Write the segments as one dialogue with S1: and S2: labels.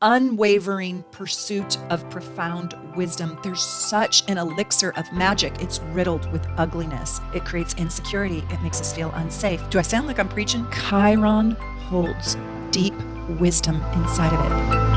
S1: unwavering pursuit of profound wisdom. There's such an elixir of magic. It's riddled with ugliness. It creates insecurity. It makes us feel unsafe. Do I sound like I'm preaching? Chiron holds deep wisdom inside of it.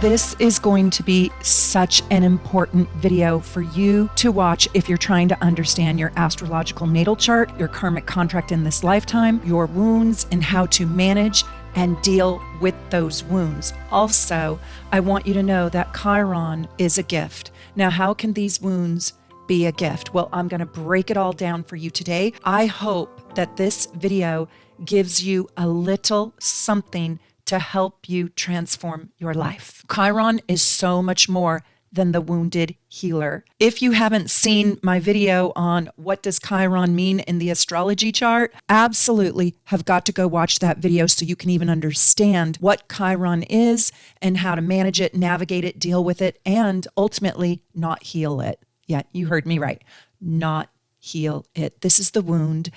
S1: This is going to be such an important video for you to watch if you're trying to understand your astrological natal chart, your karmic contract in this lifetime, your wounds, and how to manage and deal with those wounds. Also, I want you to know that Chiron is a gift. Now, how can these wounds be a gift? Well, I'm going to break it all down for you today. I hope that this video gives you a little something to help you transform your life. Chiron is so much more than the wounded healer. If you haven't seen my video on what does Chiron mean in the astrology chart, absolutely have got to go watch that video so you can even understand what Chiron is and how to manage it, navigate it, deal with it, and ultimately not heal it. Yeah, you heard me right. Not heal it. This is the wound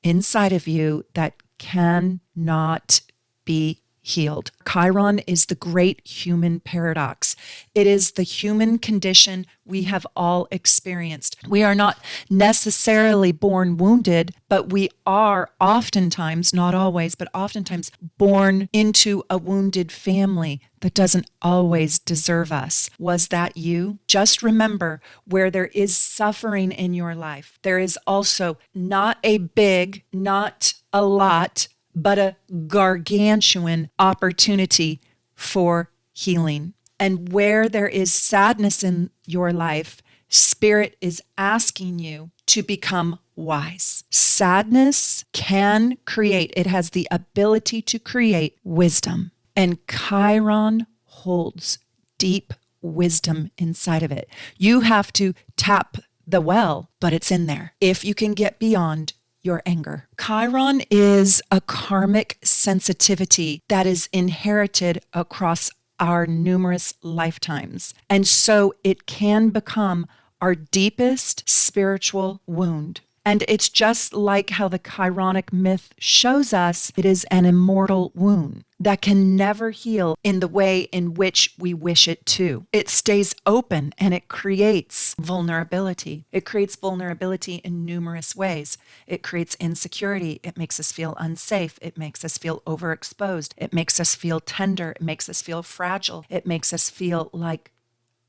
S1: inside of you that cannot be healed. Chiron is the great human paradox. It is the human condition we have all experienced. We are not necessarily born wounded, but we are oftentimes, not always, but oftentimes born into a wounded family that doesn't always deserve us. Was that you? Just remember, where there is suffering in your life, there is also not a big, not a lot, but a gargantuan opportunity for healing. And where there is sadness in your life, Spirit is asking you to become wise. Sadness can create, it has the ability to create wisdom. And Chiron holds deep wisdom inside of it. You have to tap the well, but it's in there. If you can get beyond your anger. Chiron is a karmic sensitivity that is inherited across our numerous lifetimes. And so it can become our deepest spiritual wound. And it's just like how the Chironic myth shows us, it is an immortal wound that can never heal in the way in which we wish it to. It stays open and it creates vulnerability. It creates vulnerability in numerous ways. It creates insecurity. It makes us feel unsafe. It makes us feel overexposed. It makes us feel tender. It makes us feel fragile. It makes us feel like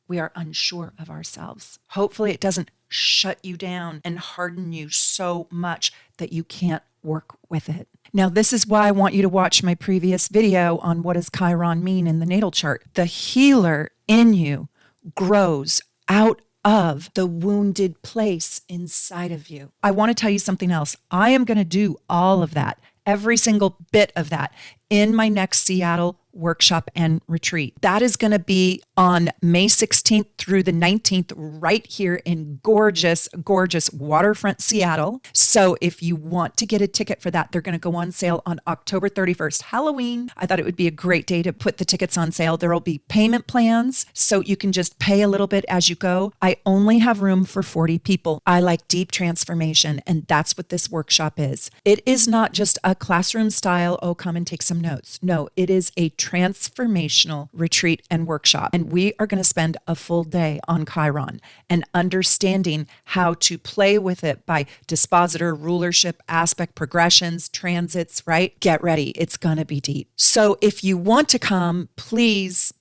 S1: we are unsure of ourselves. Hopefully it doesn't shut you down and harden you so much that you can't work with it. Now, this is why I want you to watch my previous video on what does Chiron mean in the natal chart. The healer in you grows out of the wounded place inside of you. I want to tell you something else. I am going to do all of that, every single bit of that, in my next Seattle workshop and retreat. That is going to be on May 16th through the 19th right here in gorgeous, gorgeous waterfront Seattle. So if you want to get a ticket for that, they're going to go on sale on October 31st, Halloween. I thought it would be a great day to put the tickets on sale. There will be payment plans, so you can just pay a little bit as you go. I only have room for 40 people. I like deep transformation, and that's what this workshop is. It is not just a classroom style, oh, come and take some notes. No, it is a transformational retreat and workshop. And we are going to spend a full day on Chiron and understanding how to play with it by dispositor, rulership, aspect, progressions, transits, right? Get ready. It's going to be deep. So if you want to come, please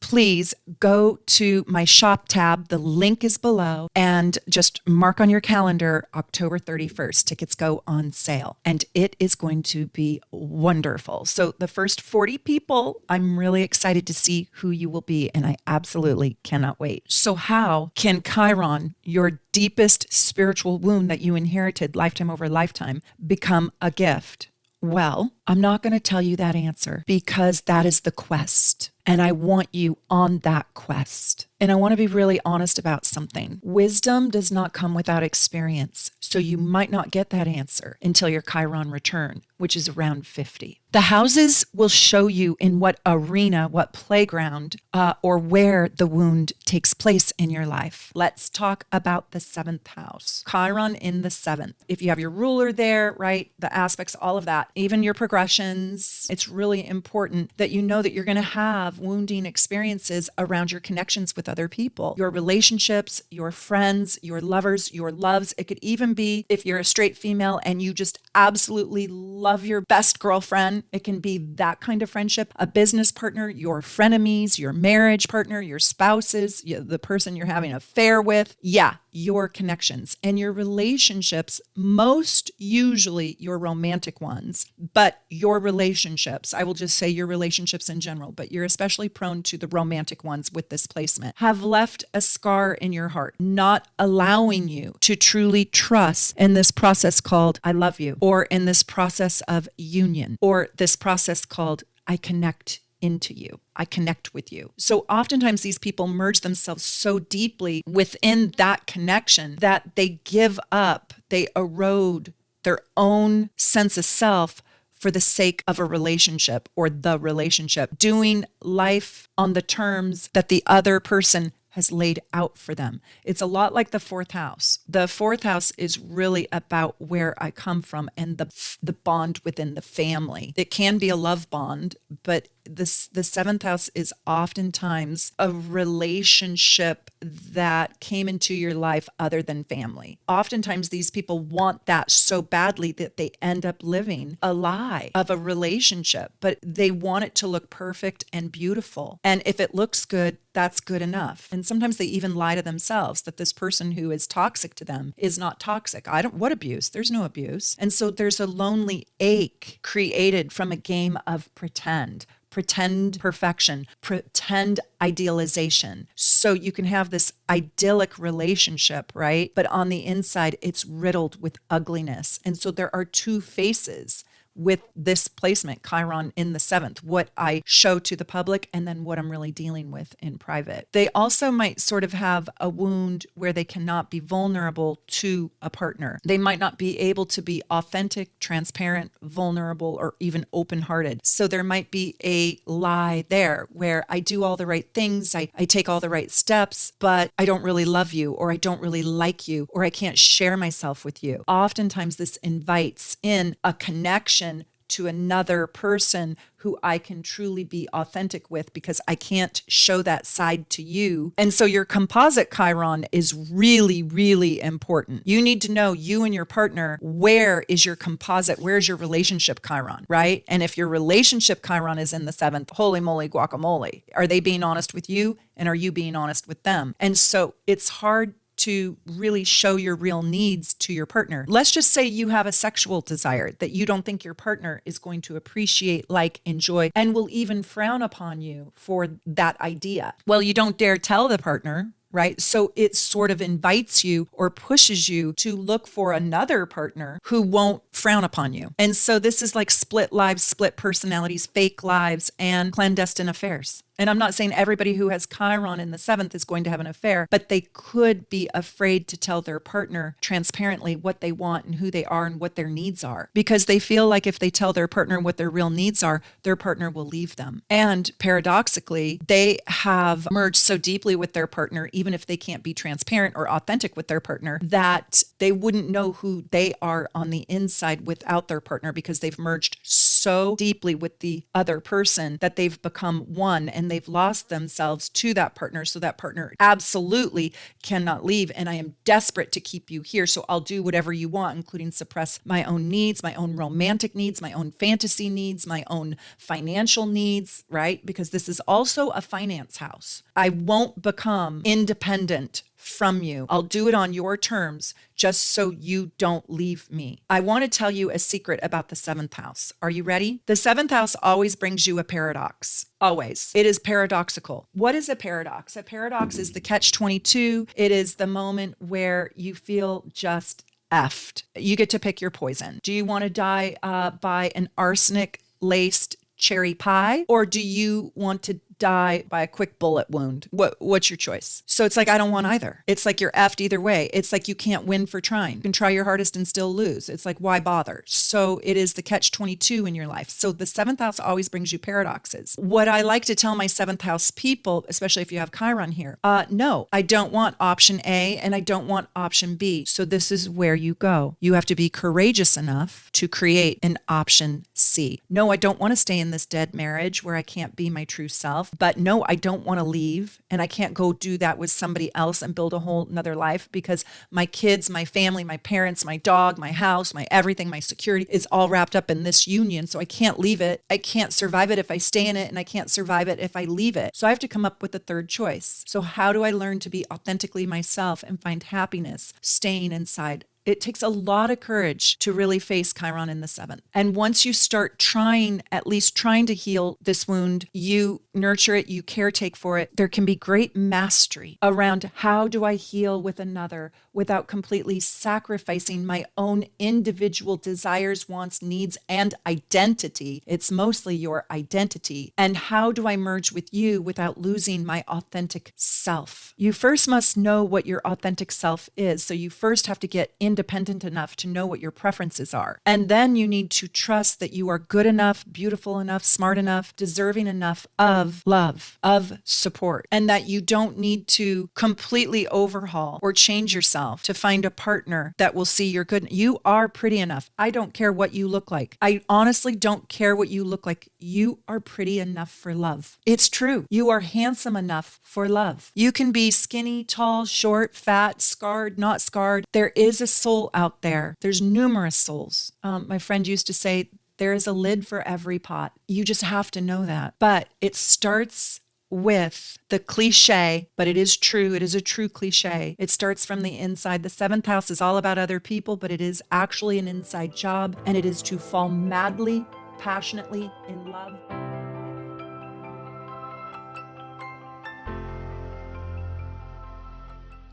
S1: go to my shop tab. The link is below, and just mark on your calendar October 31st. Tickets go on sale, and it is going to be wonderful. So the first 40 people, I'm really excited to see who you will be, and I absolutely cannot wait. So how can Chiron, your deepest spiritual wound that you inherited lifetime over lifetime, become a gift? Well, I'm not going to tell you that answer because that is the quest. And I want you on that quest. And I want to be really honest about something. Wisdom does not come without experience. So you might not get that answer until your Chiron return, which is around 50. The houses will show you in what arena, what playground, or where the wound takes place in your life. Let's talk about the 7th house. Chiron in the 7th. If you have your ruler there, right, the aspects, all of that, even your progressions, it's really important that you know that you're going to have wounding experiences around your connections with other people, your relationships, your friends, your lovers, your loves. It could even be if you're a straight female and you just absolutely love your best girlfriend. It can be that kind of friendship, a business partner, your frenemies, your marriage partner, your spouses, the person you're having an affair with. Yeah, your connections and your relationships, most usually your romantic ones, but your relationships, I will just say your relationships in general, but you're especially prone to the romantic ones with this placement, have left a scar in your heart, not allowing you to truly trust in this process called I love you, or in this process of union, or this process called I connect into you. I connect with you. So oftentimes these people merge themselves so deeply within that connection that they give up, they erode their own sense of self for the sake of a relationship or the relationship, doing life on the terms that the other person has laid out for them. It's a lot like the 4th house. The 4th house is really about where I come from and the bond within the family. It can be a love bond, but the 7th house is oftentimes a relationship that came into your life other than family. Oftentimes these people want that so badly that they end up living a lie of a relationship, but they want it to look perfect and beautiful. And if it looks good, that's good enough. And sometimes they even lie to themselves that this person who is toxic to them is not toxic. What abuse? There's no abuse. And so there's a lonely ache created from a game of pretend perfection, pretend idealization. So you can have this idyllic relationship, right? But on the inside, it's riddled with ugliness. And so there are two faces with this placement, Chiron in the 7th, what I show to the public and then what I'm really dealing with in private. They also might sort of have a wound where they cannot be vulnerable to a partner. They might not be able to be authentic, transparent, vulnerable, or even open-hearted. So there might be a lie there where I do all the right things, I take all the right steps, but I don't really love you, or I don't really like you, or I can't share myself with you. Oftentimes this invites in a connection to another person who I can truly be authentic with because I can't show that side to you. And so your composite Chiron is really, really important. You need to know, you and your partner, where is your composite? Where's your relationship Chiron, right? And if your relationship Chiron is in the 7th, holy moly guacamole, are they being honest with you? And are you being honest with them? And so it's hard to really show your real needs to your partner. Let's just say you have a sexual desire that you don't think your partner is going to appreciate, like, enjoy, and will even frown upon you for that idea. Well, you don't dare tell the partner, right? So it sort of invites you or pushes you to look for another partner who won't frown upon you. And so this is like split lives, split personalities, fake lives, and clandestine affairs. And I'm not saying everybody who has Chiron in the 7th is going to have an affair, but they could be afraid to tell their partner transparently what they want and who they are and what their needs are, because they feel like if they tell their partner what their real needs are, their partner will leave them. And paradoxically, they have merged so deeply with their partner, even if they can't be transparent or authentic with their partner, that they wouldn't know who they are on the inside without their partner, because they've merged so deeply with the other person that they've become one, and they've lost themselves to that partner. So that partner absolutely cannot leave. And I am desperate to keep you here. So I'll do whatever you want, including suppress my own needs, my own romantic needs, my own fantasy needs, my own financial needs, right? Because this is also a finance house. I won't become independent from you. I'll do it on your terms just so you don't leave me. I want to tell you a secret about the 7th house. Are you ready? The 7th house always brings you a paradox. Always. It is paradoxical. What is a paradox? A paradox is the catch-22. It is the moment where you feel just effed. You get to pick your poison. Do you want to die by an arsenic-laced cherry pie, or do you want to die by a quick bullet wound. What's your choice? So it's like, I don't want either. It's like you're effed either way. It's like you can't win for trying. You can try your hardest and still lose. It's like, why bother? So it is the catch-22 in your life. So the seventh house always brings you paradoxes. What I like to tell my seventh house people, especially if you have Chiron here, no, I don't want option A and I don't want option B. So this is where you go. You have to be courageous enough to create an option C. No, I don't want to stay in this dead marriage where I can't be my true self. But no, I don't want to leave, and I can't go do that with somebody else and build a whole nother life, because my kids, my family, my parents, my dog, my house, my everything, my security is all wrapped up in this union. So I can't leave it. I can't survive it if I stay in it, and I can't survive it if I leave it. So I have to come up with a third choice. So how do I learn to be authentically myself and find happiness staying inside? It takes a lot of courage to really face Chiron in the seventh. And once you start trying, at least trying to heal this wound, you nurture it, you caretake for it, there can be great mastery around how do I heal with another without completely sacrificing my own individual desires, wants, needs, and identity. It's mostly your identity. And how do I merge with you without losing my authentic self? You first must know what your authentic self is. So you first have to get independent enough to know what your preferences are. And then you need to trust that you are good enough, beautiful enough, smart enough, deserving enough of love, of support, and that you don't need to completely overhaul or change yourself to find a partner that will see your good. You are pretty enough. I don't care what you look like. I honestly don't care what you look like. You are pretty enough for love. It's true. You are handsome enough for love. You can be skinny, tall, short, fat, scarred, not scarred. There is a soul out there. There's numerous souls. My friend used to say, there is a lid for every pot. You just have to know that. But it starts with the cliche, but it is true. It is a true cliche. It starts from the inside. The seventh house is all about other people, but it is actually an inside job, and it is to fall madly, passionately in love.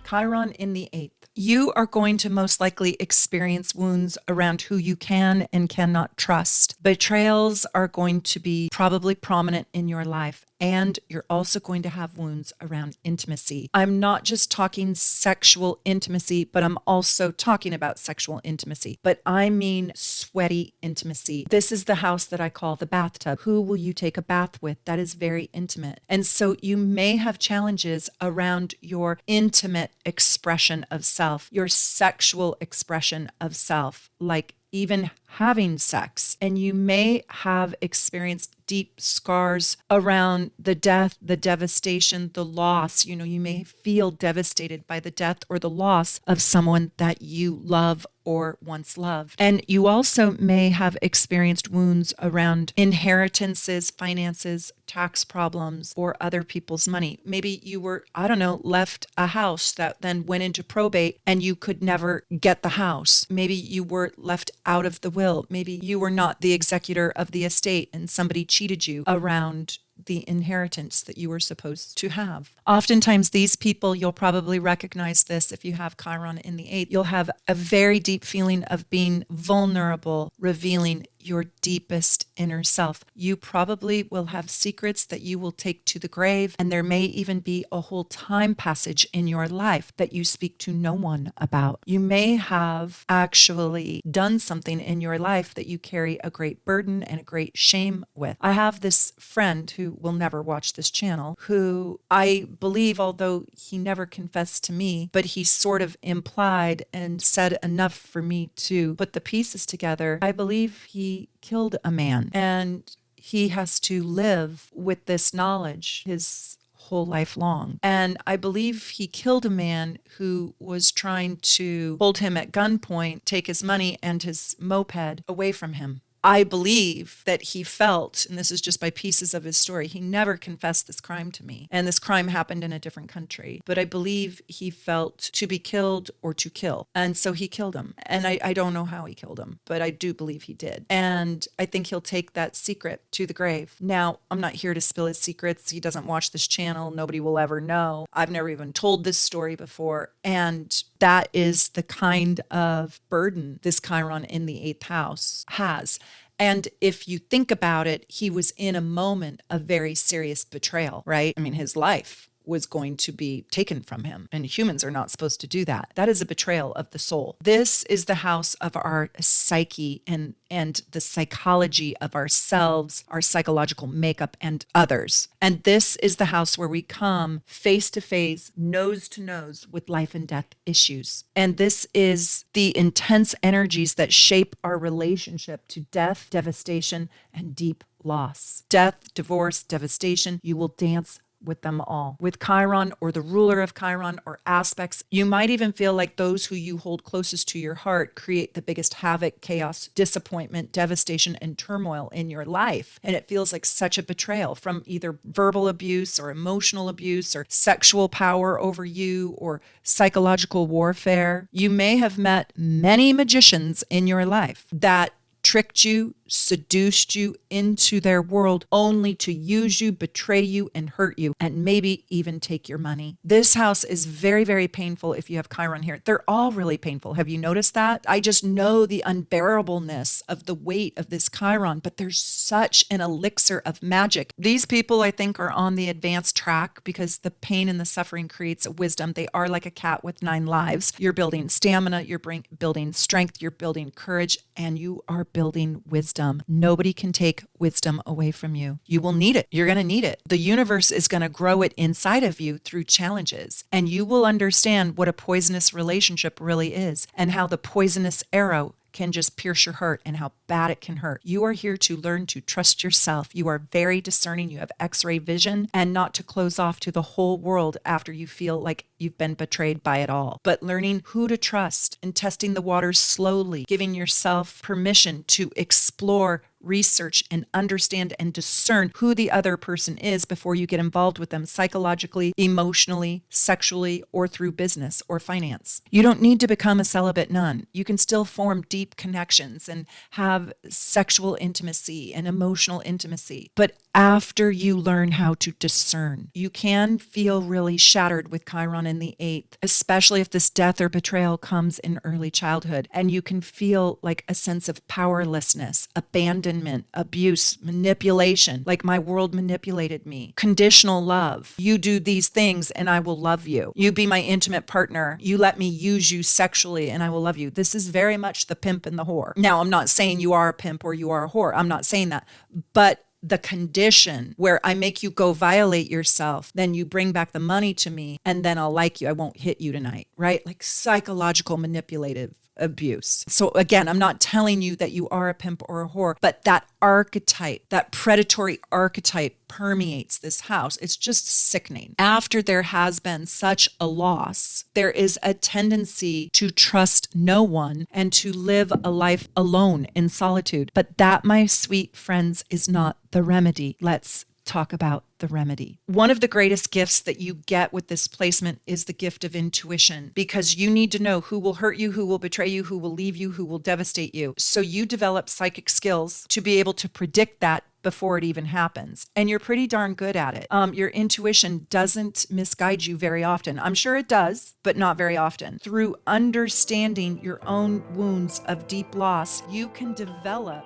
S1: Chiron in the eighth. You are going to most likely experience wounds around who you can and cannot trust. Betrayals are going to be probably prominent in your life. And you're also going to have wounds around intimacy. I'm not just talking sexual intimacy, but I'm also talking about sexual intimacy. But I mean sweaty intimacy. This is the house that I call the bathtub. Who will you take a bath with? That is very intimate. And so you may have challenges around your intimate expression of self, your sexual expression of self, like even having sex. And you may have experienced deep scars around the death, the devastation, the loss. You may feel devastated by the death or the loss of someone that you love or once loved. And you also may have experienced wounds around inheritances, finances, tax problems, or other people's money. Maybe you were, left a house that then went into probate and you could never get the house. Maybe you were left out of the will. Maybe you were not the executor of the estate and somebody cheated you around the inheritance that you were supposed to have. Oftentimes, these people, you'll probably recognize this if you have Chiron in the eighth, you'll have a very deep feeling of being vulnerable, revealing your deepest inner self. You probably will have secrets that you will take to the grave, and there may even be a whole time passage in your life that you speak to no one about. You may have actually done something in your life that you carry a great burden and a great shame with. I have this friend who will never watch this channel, who I believe, although he never confessed to me, but he sort of implied and said enough for me to put the pieces together. I believe he killed a man, and he has to live with this knowledge his whole life long. And I believe he killed a man who was trying to hold him at gunpoint, take his money and his moped away from him. I believe that he felt, and this is just by pieces of his story, he never confessed this crime to me. And this crime happened in a different country. But I believe he felt to be killed or to kill. And so he killed him. And I don't know how he killed him, but I do believe he did. And I think he'll take that secret to the grave. Now, I'm not here to spill his secrets. He doesn't watch this channel. Nobody will ever know. I've never even told this story before. And that is the kind of burden this Chiron in the eighth house has. And if you think about it, he was in a moment of very serious betrayal, right? I mean, his life was going to be taken from him, and humans are not supposed to do that. That is a betrayal of the soul. This is the house of our psyche and the psychology of ourselves, our psychological makeup, and others. And this is the house where we come face to face, nose to nose with life and death issues. And this is the intense energies that shape our relationship to death, devastation, and deep loss. Death, divorce, devastation, you will dance with them all. With Chiron or the ruler of Chiron or aspects, you might even feel like those who you hold closest to your heart create the biggest havoc, chaos, disappointment, devastation, and turmoil in your life. And it feels like such a betrayal from either verbal abuse or emotional abuse or sexual power over you or psychological warfare. You may have met many magicians in your life that tricked you, seduced you into their world only to use you, betray you, and hurt you, and maybe even take your money. This house is very, very painful if you have Chiron here. They're all really painful. Have you noticed that? I just know the unbearableness of the weight of this Chiron, but there's such an elixir of magic. These people, I think, are on the advanced track because the pain and the suffering creates a wisdom. They are like a cat with 9 lives. You're building stamina, you're building strength, you're building courage, and you are building wisdom. Nobody can take wisdom away from you. You will need it. You're going to need it. The universe is going to grow it inside of you through challenges, and you will understand what a poisonous relationship really is and how the poisonous arrow can just pierce your heart and how bad it can hurt. You are here to learn to trust yourself. You are very discerning. You have X-ray vision, and not to close off to the whole world after you feel like you've been betrayed by it all, but learning who to trust and testing the waters slowly, giving yourself permission to explore, research, and understand and discern who the other person is before you get involved with them psychologically, emotionally, sexually, or through business or finance. You don't need to become a celibate nun. You can still form deep connections and have sexual intimacy and emotional intimacy. But after you learn how to discern, you can feel really shattered with Chiron in the 8th, especially if this death or betrayal comes in early childhood. And you can feel like a sense of powerlessness, abandonment, abuse, manipulation, like my world manipulated me, conditional love. You do these things and I will love you. You be my intimate partner. You let me use you sexually and I will love you. This is very much the pimp and the whore. Now, I'm not saying you are a pimp or you are a whore. I'm not saying that. But the condition where I make you go violate yourself, then you bring back the money to me, and then I'll like you. I won't hit you tonight, right? Like psychological manipulative abuse. So again, I'm not telling you that you are a pimp or a whore, but that archetype, that predatory archetype permeates this house. It's just sickening. After there has been such a loss, there is a tendency to trust no one and to live a life alone in solitude. But that, my sweet friends, is not the remedy. Let's talk about the remedy. One of the greatest gifts that you get with this placement is the gift of intuition, because you need to know who will hurt you, who will betray you, who will leave you, who will devastate you. So you develop psychic skills to be able to predict that before it even happens. And you're pretty darn good at it. Your intuition doesn't misguide you very often. I'm sure it does, but not very often. Through understanding your own wounds of deep loss, you can develop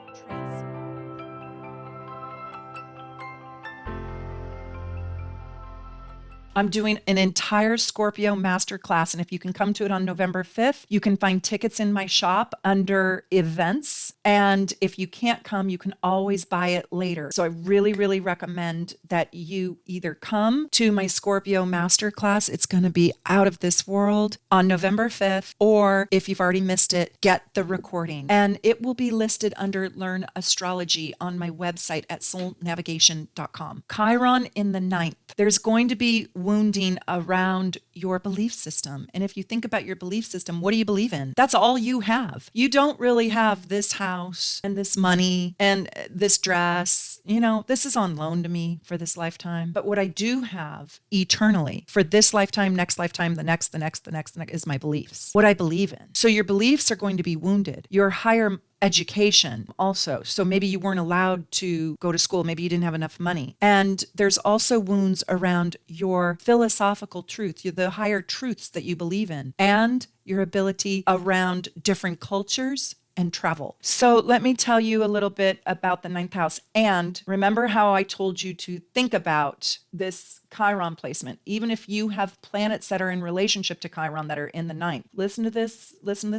S1: I'm doing an entire Scorpio masterclass, and if you can come to it on November 5th, you can find tickets in my shop under events. And if you can't come, you can always buy it later. So I really, really recommend that you either come to my Scorpio masterclass. It's going to be out of this world on November 5th, or if you've already missed it, get the recording. And it will be listed under Learn Astrology on my website at soulnavigation.com. Chiron in the 9th. There's going to be wounding around your belief system. And if you think about your belief system, what do you believe in? That's all you have. You don't really have this house and this money and this dress. You know, this is on loan to me for this lifetime. But what I do have eternally for this lifetime, next lifetime, the next is my beliefs. What I believe in. So your beliefs are going to be wounded. Your higher education also. So maybe you weren't allowed to go to school. Maybe you didn't have enough money. And there's also wounds around your philosophical truth, the higher truths that you believe in, and your ability around different cultures, and travel. So let me tell you a little bit about the ninth house. And remember how I told you to think about this Chiron placement, even if you have planets that are in relationship to Chiron that are in the ninth. Listen to this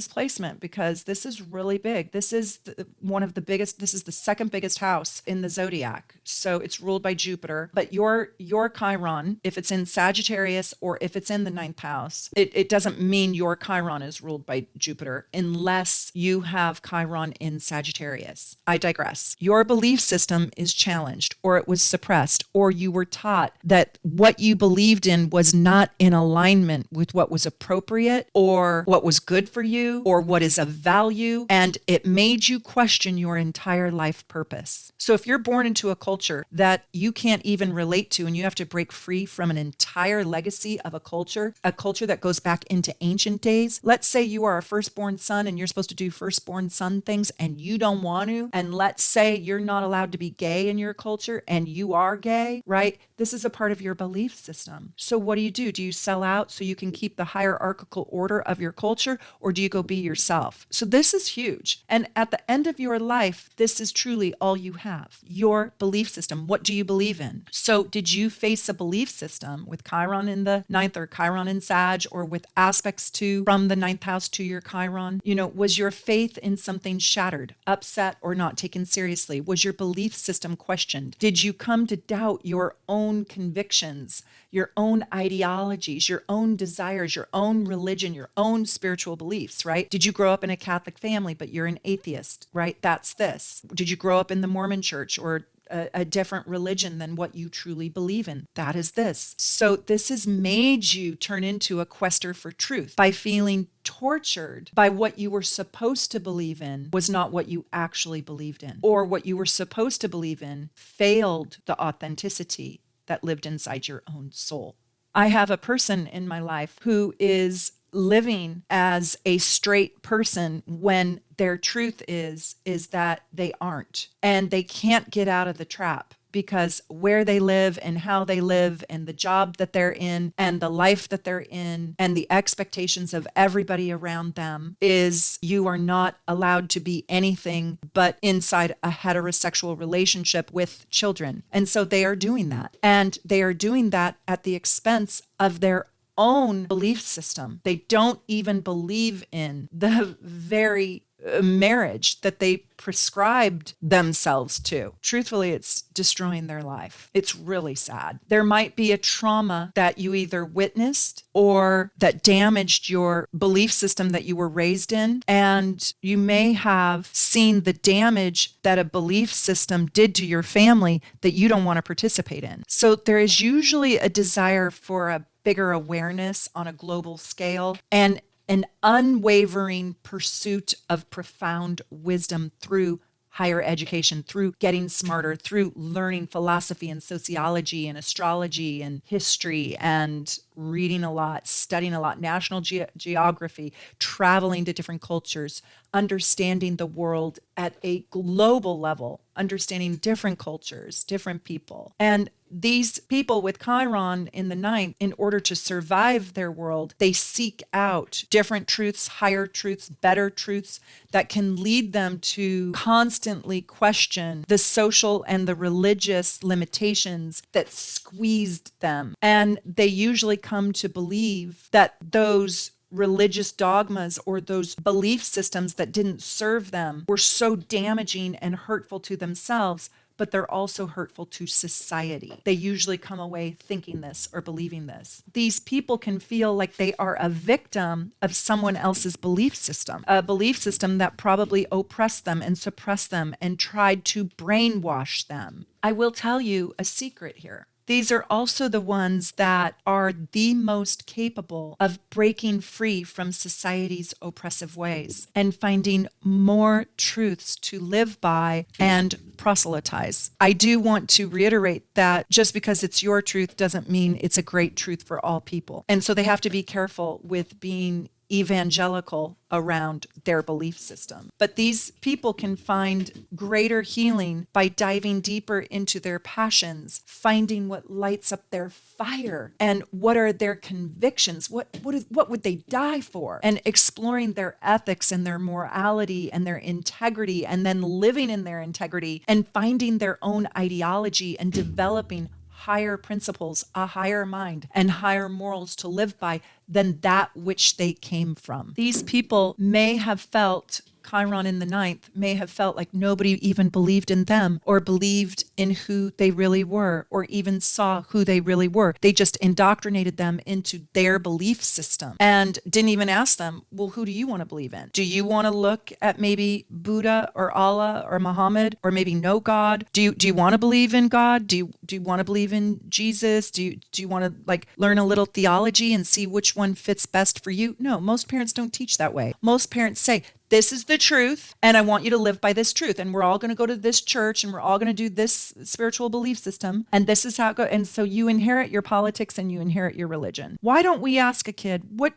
S1: placement, because this is really big. This is one of the biggest, this is the second biggest house in the zodiac. So it's ruled by Jupiter, but your Chiron, if it's in Sagittarius or if it's in the ninth house, it doesn't mean your Chiron is ruled by Jupiter unless you have Chiron in Sagittarius. I digress. Your belief system is challenged, or it was suppressed, or you were taught that what you believed in was not in alignment with what was appropriate or what was good for you or what is of value, and it made you question your entire life purpose. So if you're born into a culture that you can't even relate to, and you have to break free from an entire legacy of a culture that goes back into ancient days. Let's say you are a firstborn son and you're supposed to do firstborn son things and you don't want to, and let's say you're not allowed to be gay in your culture and you are gay, right? This is a part of your belief system. So what do? Do you sell out so you can keep the hierarchical order of your culture, or do you go be yourself? So this is huge. And at the end of your life, this is truly all you have, your belief system. What do you believe in? So did you face a belief system with Chiron in the ninth or Chiron in Sag, or with aspects from the ninth house to your Chiron? Was your faith in something shattered, upset, or not taken seriously? Was your belief system questioned? Did you come to doubt your own convictions, your own ideologies, your own desires, your own religion, your own spiritual beliefs, right? Did you grow up in a Catholic family, but you're an atheist, right? That's this. Did you grow up in the Mormon church or a different religion than what you truly believe in? That is this. So this has made you turn into a quester for truth by feeling tortured by what you were supposed to believe in was not what you actually believed in, or what you were supposed to believe in failed the authenticity that lived inside your own soul. I have a person in my life who is living as a straight person when their truth is that they aren't, and they can't get out of the trap, because where they live and how they live and the job that they're in and the life that they're in and the expectations of everybody around them is you are not allowed to be anything but inside a heterosexual relationship with children. And so they are doing that. And they are doing that at the expense of their own belief system. They don't even believe in the very marriage that they prescribed themselves to. Truthfully, it's destroying their life. It's really sad. There might be a trauma that you either witnessed or that damaged your belief system that you were raised in, and you may have seen the damage that a belief system did to your family that you don't want to participate in. So there is usually a desire for a bigger awareness on a global scale, and an unwavering pursuit of profound wisdom through higher education, through getting smarter, through learning philosophy and sociology and astrology and history and reading a lot, studying a lot, national geography, traveling to different cultures, understanding the world at a global level, understanding different cultures, different people. And these people with Chiron in the ninth, in order to survive their world, they seek out different truths, higher truths, better truths that can lead them to constantly question the social and the religious limitations that squeezed them. And they usually come to believe that those religious dogmas or those belief systems that didn't serve them were so damaging and hurtful to themselves, but they're also hurtful to society. They usually come away thinking this or believing this. These people can feel like they are a victim of someone else's belief system, a belief system that probably oppressed them and suppressed them and tried to brainwash them. I will tell you a secret here. These are also the ones that are the most capable of breaking free from society's oppressive ways and finding more truths to live by and proselytize. I do want to reiterate that just because it's your truth doesn't mean it's a great truth for all people. And so they have to be careful with being evangelical around their belief system. But these people can find greater healing by diving deeper into their passions, finding what lights up their fire and what are their convictions, what would they die for, and exploring their ethics and their morality and their integrity, and then living in their integrity and finding their own ideology and developing higher principles, a higher mind, and higher morals to live by than that which they came from. These people may have felt, Chiron in the ninth, may have felt like nobody even believed in them or believed in who they really were or even saw who they really were. They just indoctrinated them into their belief system and didn't even ask them, well, who do you want to believe in? Do you want to look at maybe Buddha or Allah or Muhammad or maybe no God? Do you want to believe in God? Do you want to believe in Jesus? Do you want to like learn a little theology and see which one fits best for you? No, most parents don't teach that way. Most parents say, this is the truth, and I want you to live by this truth. And we're all going to go to this church, and we're all going to do this spiritual belief system. And this is how it goes. And so you inherit your politics and you inherit your religion. Why don't we ask a kid, what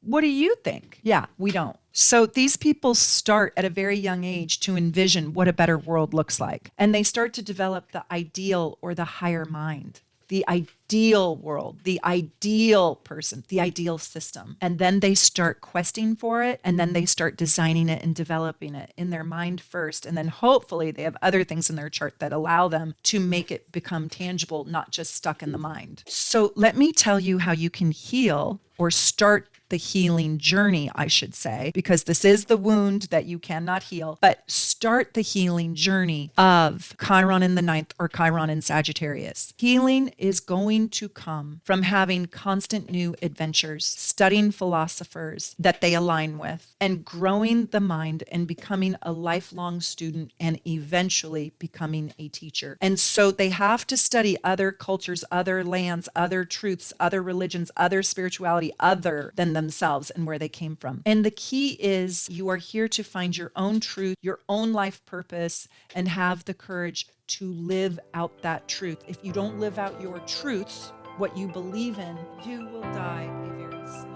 S1: do you think? Yeah, we don't. So these people start at a very young age to envision what a better world looks like. And they start to develop the ideal or the higher mind, the ideal world, the ideal person, the ideal system. And then they start questing for it, and then they start designing it and developing it in their mind first. And then hopefully they have other things in their chart that allow them to make it become tangible, not just stuck in the mind. So let me tell you how you can heal or start the healing journey, I should say, because this is the wound that you cannot heal, but start the healing journey of Chiron in the ninth or Chiron in Sagittarius. Healing is going to come from having constant new adventures, studying philosophers that they align with, and growing the mind and becoming a lifelong student and eventually becoming a teacher. And so they have to study other cultures, other lands, other truths, other religions, other spirituality, other than themselves and where they came from. And the key is you are here to find your own truth, your own life purpose, and have the courage to live out that truth. If you don't live out your truths, what you believe in, you will die a very slow.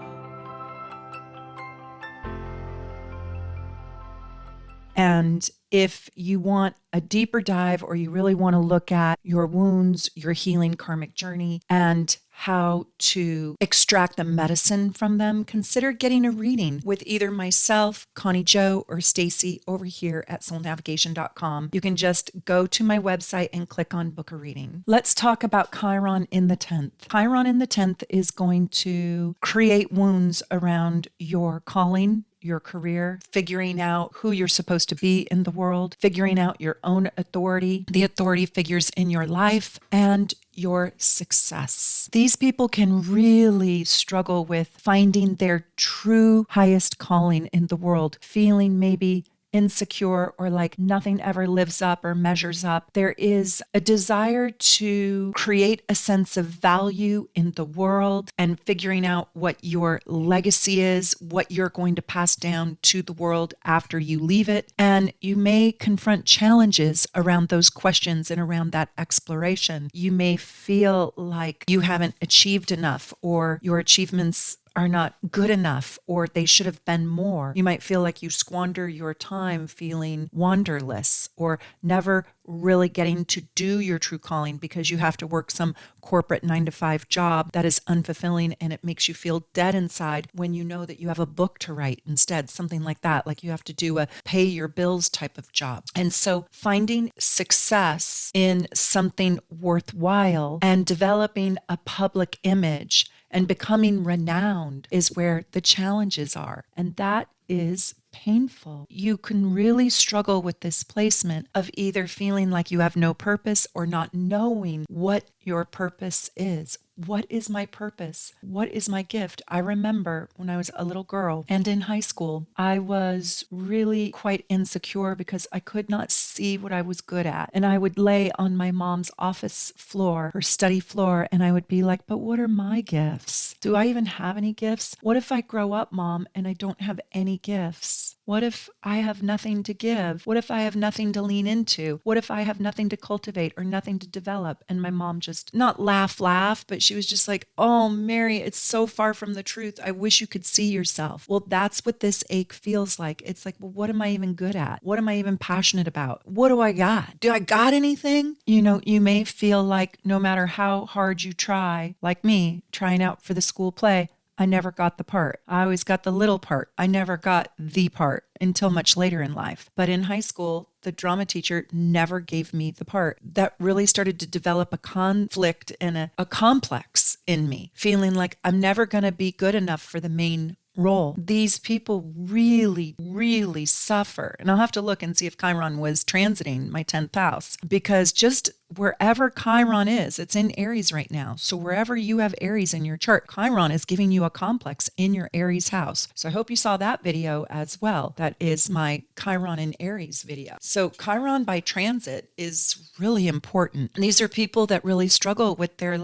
S1: And if you want a deeper dive or you really want to look at your wounds, your healing karmic journey, and how to extract the medicine from them, consider getting a reading with either myself, Connie Jo, or Stacy over here at soulnavigation.com. You can just go to my website and click on book a reading. Let's talk about Chiron in the 10th. Chiron in the 10th is going to create wounds around your calling, your career, figuring out who you're supposed to be in the world, figuring out your own authority, the authority figures in your life, and your success. These people can really struggle with finding their true highest calling in the world, feeling maybe insecure or like nothing ever lives up or measures up. There is a desire to create a sense of value in the world and figuring out what your legacy is, what you're going to pass down to the world after you leave it. And you may confront challenges around those questions and around that exploration. You may feel like you haven't achieved enough or your achievements are not good enough or they should have been more. You might feel like you squander your time feeling wanderless or never really getting to do your true calling because you have to work some corporate 9-to-5 job that is unfulfilling and it makes you feel dead inside when you know that you have a book to write instead, something like that, like you have to do a pay your bills type of job. And so finding success in something worthwhile and developing a public image and becoming renowned is where the challenges are. And that is painful. You can really struggle with this placement of either feeling like you have no purpose or not knowing what your purpose is. What is my purpose? What is my gift? I remember when I was a little girl and in high school, I was really quite insecure because I could not see what I was good at. And I would lay on my mom's office floor, her study floor, and I would be like, but what are my gifts? Do I even have any gifts? What if I grow up, Mom, and I don't have any gifts? What if I have nothing to give? What if I have nothing to lean into? What if I have nothing to cultivate or nothing to develop? And my mom just not laugh, but She was just like, oh, Mary, it's so far from the truth. I wish you could see yourself. Well, that's what this ache feels like. It's like, well, what am I even good at? What am I even passionate about? What do I got? Do I got anything? You may feel like no matter how hard you try, like me, trying out for the school play, I never got the part. I always got the little part. I never got the part until much later in life. But in high school, the drama teacher never gave me the part. That really started to develop a conflict and a complex in me, feeling like I'm never going to be good enough for the main role. These people really, really suffer. And I'll have to look and see if Chiron was transiting my 10th house, because just wherever Chiron is, it's in Aries right now. So wherever you have Aries in your chart, Chiron is giving you a complex in your Aries house. So I hope you saw that video as well. That is my Chiron in Aries video. So Chiron by transit is really important. And these are people that really struggle with their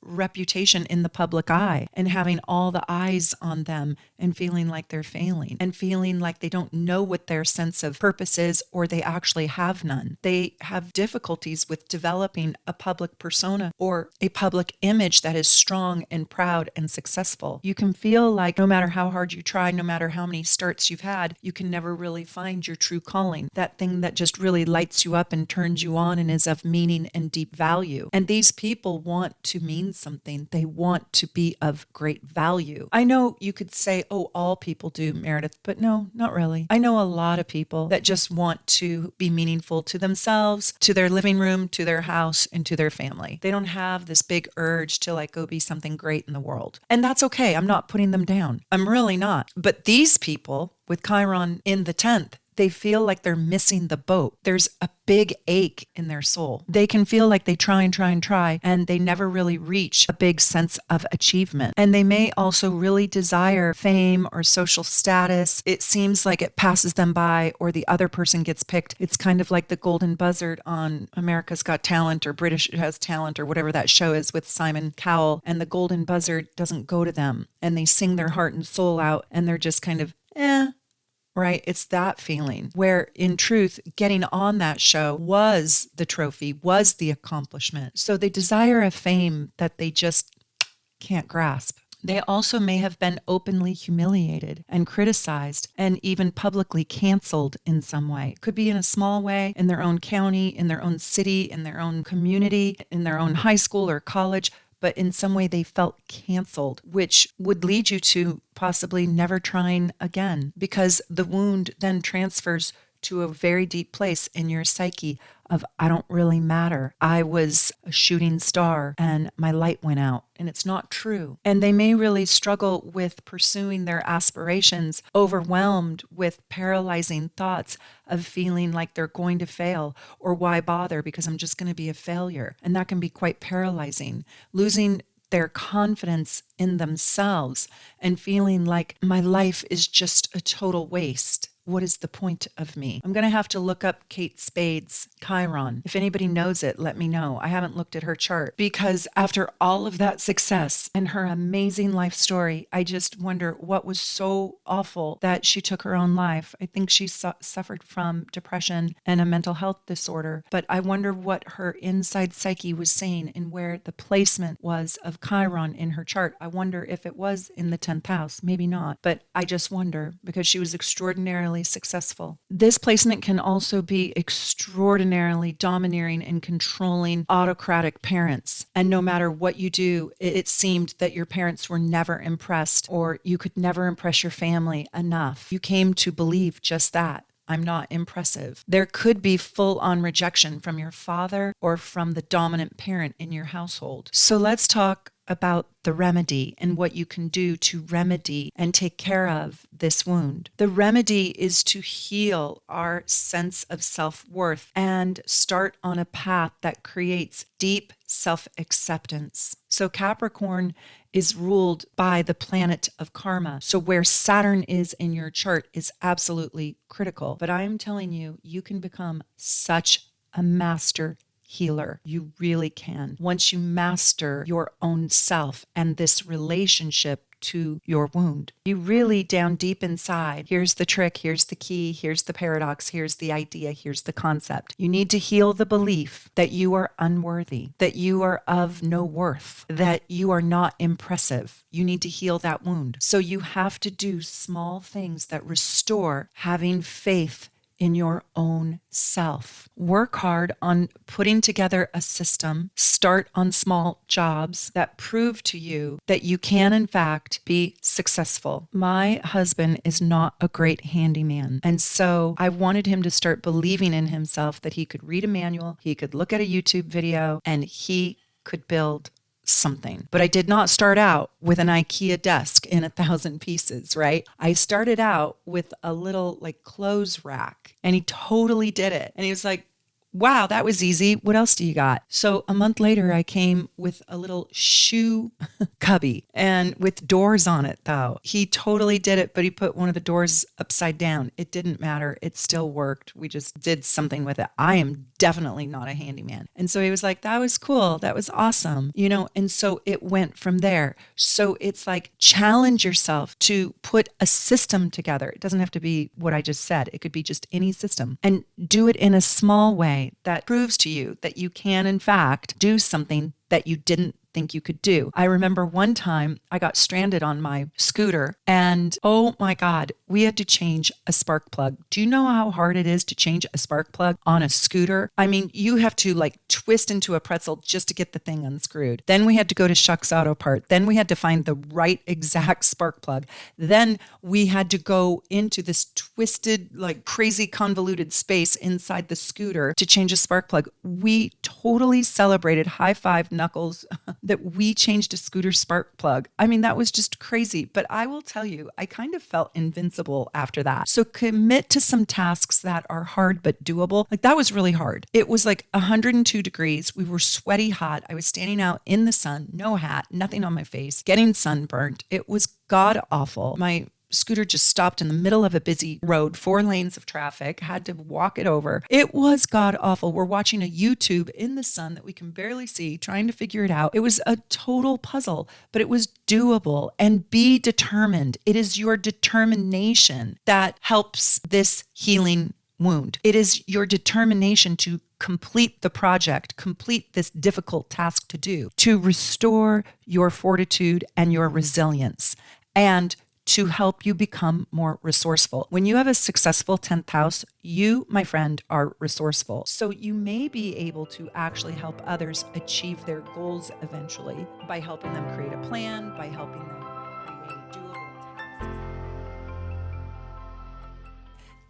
S1: reputation in the public eye and having all the eyes on them and feeling like they're failing and feeling like they don't know what their sense of purpose is, or they actually have none. They have difficulties with developing a public persona or a public image that is strong and proud and successful. You can feel like no matter how hard you try, no matter how many starts you've had, you can never really find your true calling, that thing that just really lights you up and turns you on and is of meaning and deep value. And these people want to mean something. They want to be of great value. I know you could say, oh, all people do, Meredith, but no, not really. I know a lot of people that just want to be meaningful to themselves, to their living room, to their house, and to their family. They don't have this big urge to go be something great in the world. And that's okay. I'm not putting them down. I'm really not. But these people with Chiron in the 10th, they feel like they're missing the boat. There's a big ache in their soul. They can feel like they try and try and try, and they never really reach a big sense of achievement. And they may also really desire fame or social status. It seems like it passes them by, or the other person gets picked. It's kind of like the golden buzzard on America's Got Talent or British Has Talent or whatever that show is with Simon Cowell. And the golden buzzard doesn't go to them, and they sing their heart and soul out, and they're just kind of, right? It's that feeling where, in truth, getting on that show was the trophy, was the accomplishment. So they desire a fame that they just can't grasp. They also may have been openly humiliated and criticized and even publicly canceled in some way. Could be in a small way, in their own county, in their own city, in their own community, in their own high school or college. But in some way they felt canceled, which would lead you to possibly never trying again, because the wound then transfers to a very deep place in your psyche of, I don't really matter. I was a shooting star and my light went out, and it's not true. And they may really struggle with pursuing their aspirations, overwhelmed with paralyzing thoughts of feeling like they're going to fail, or why bother because I'm just going to be a failure. And that can be quite paralyzing, losing their confidence in themselves and feeling like my life is just a total waste. What is the point of me? I'm going to have to look up Kate Spade's Chiron. If anybody knows it, let me know. I haven't looked at her chart, because after all of that success and her amazing life story, I just wonder what was so awful that she took her own life. I think she suffered from depression and a mental health disorder, but I wonder what her inside psyche was saying and where the placement was of Chiron in her chart. I wonder if it was in the 10th house, maybe not, but I just wonder, because she was extraordinarily successful. This placement can also be extraordinarily domineering and controlling autocratic parents. And no matter what you do, it seemed that your parents were never impressed, or you could never impress your family enough. You came to believe just that. I'm not impressive. There could be full-on rejection from your father or from the dominant parent in your household. So let's talk about the remedy and what you can do to remedy and take care of this wound. The remedy is to heal our sense of self-worth and start on a path that creates deep self-acceptance. So Capricorn is ruled by the planet of karma. So where Saturn is in your chart is absolutely critical. But I am telling you, you can become such a master healer. You really can. Once you master your own self and this relationship to your wound. You really down deep inside, here's the trick, here's the key, here's the paradox, here's the idea, here's the concept. You need to heal the belief that you are unworthy, that you are of no worth, that you are not impressive. You need to heal that wound. So you have to do small things that restore having faith in your own self. Work hard on putting together a system. Start on small jobs that prove to you that you can, in fact, be successful. My husband is not a great handyman. And so I wanted him to start believing in himself that he could read a manual, he could look at a YouTube video, and he could build something. But I did not start out with an IKEA desk in 1,000 pieces, right? I started out with a little like clothes rack, and he totally did it. And he was like, wow, that was easy. What else do you got? So a month later, I came with a little shoe cubby and with doors on it, though. He totally did it, but he put one of the doors upside down. It didn't matter. It still worked. We just did something with it. I am definitely not a handyman. And so he was like, that was cool. That was awesome. You know, and so it went from there. So it's like challenge yourself to put a system together. It doesn't have to be what I just said. It could be just any system, and do it in a small way that proves to you that you can, in fact, do something that you didn't think you could do. I remember one time I got stranded on my scooter, and oh my God, we had to change a spark plug. Do you know how hard it is to change a spark plug on a scooter? I mean, you have to like twist into a pretzel just to get the thing unscrewed. Then we had to go to Shuck's Auto Part. Then we had to find the right exact spark plug. Then we had to go into this twisted, like crazy convoluted space inside the scooter to change a spark plug. We totally celebrated, high five, knuckles, that we changed a scooter spark plug. I mean, that was just crazy. But I will tell you, I kind of felt invincible after that. So commit to some tasks that are hard but doable. Like that was really hard. It was like 102 degrees. We were sweaty hot. I was standing out in the sun, no hat, nothing on my face, getting sunburned. It was god awful. My scooter just stopped in the middle of a busy road, 4 lanes of traffic, had to walk it over. It was god awful. We're watching a YouTube in the sun that we can barely see, trying to figure it out. It was a total puzzle, but it was doable. And be determined. It is your determination that helps this healing wound. It is your determination to complete the project, complete this difficult task to do, to restore your fortitude and your resilience, and to help you become more resourceful. When you have a successful 10th house, you, my friend, are resourceful. So you may be able to actually help others achieve their goals eventually by helping them create a plan, by helping them create doable tasks.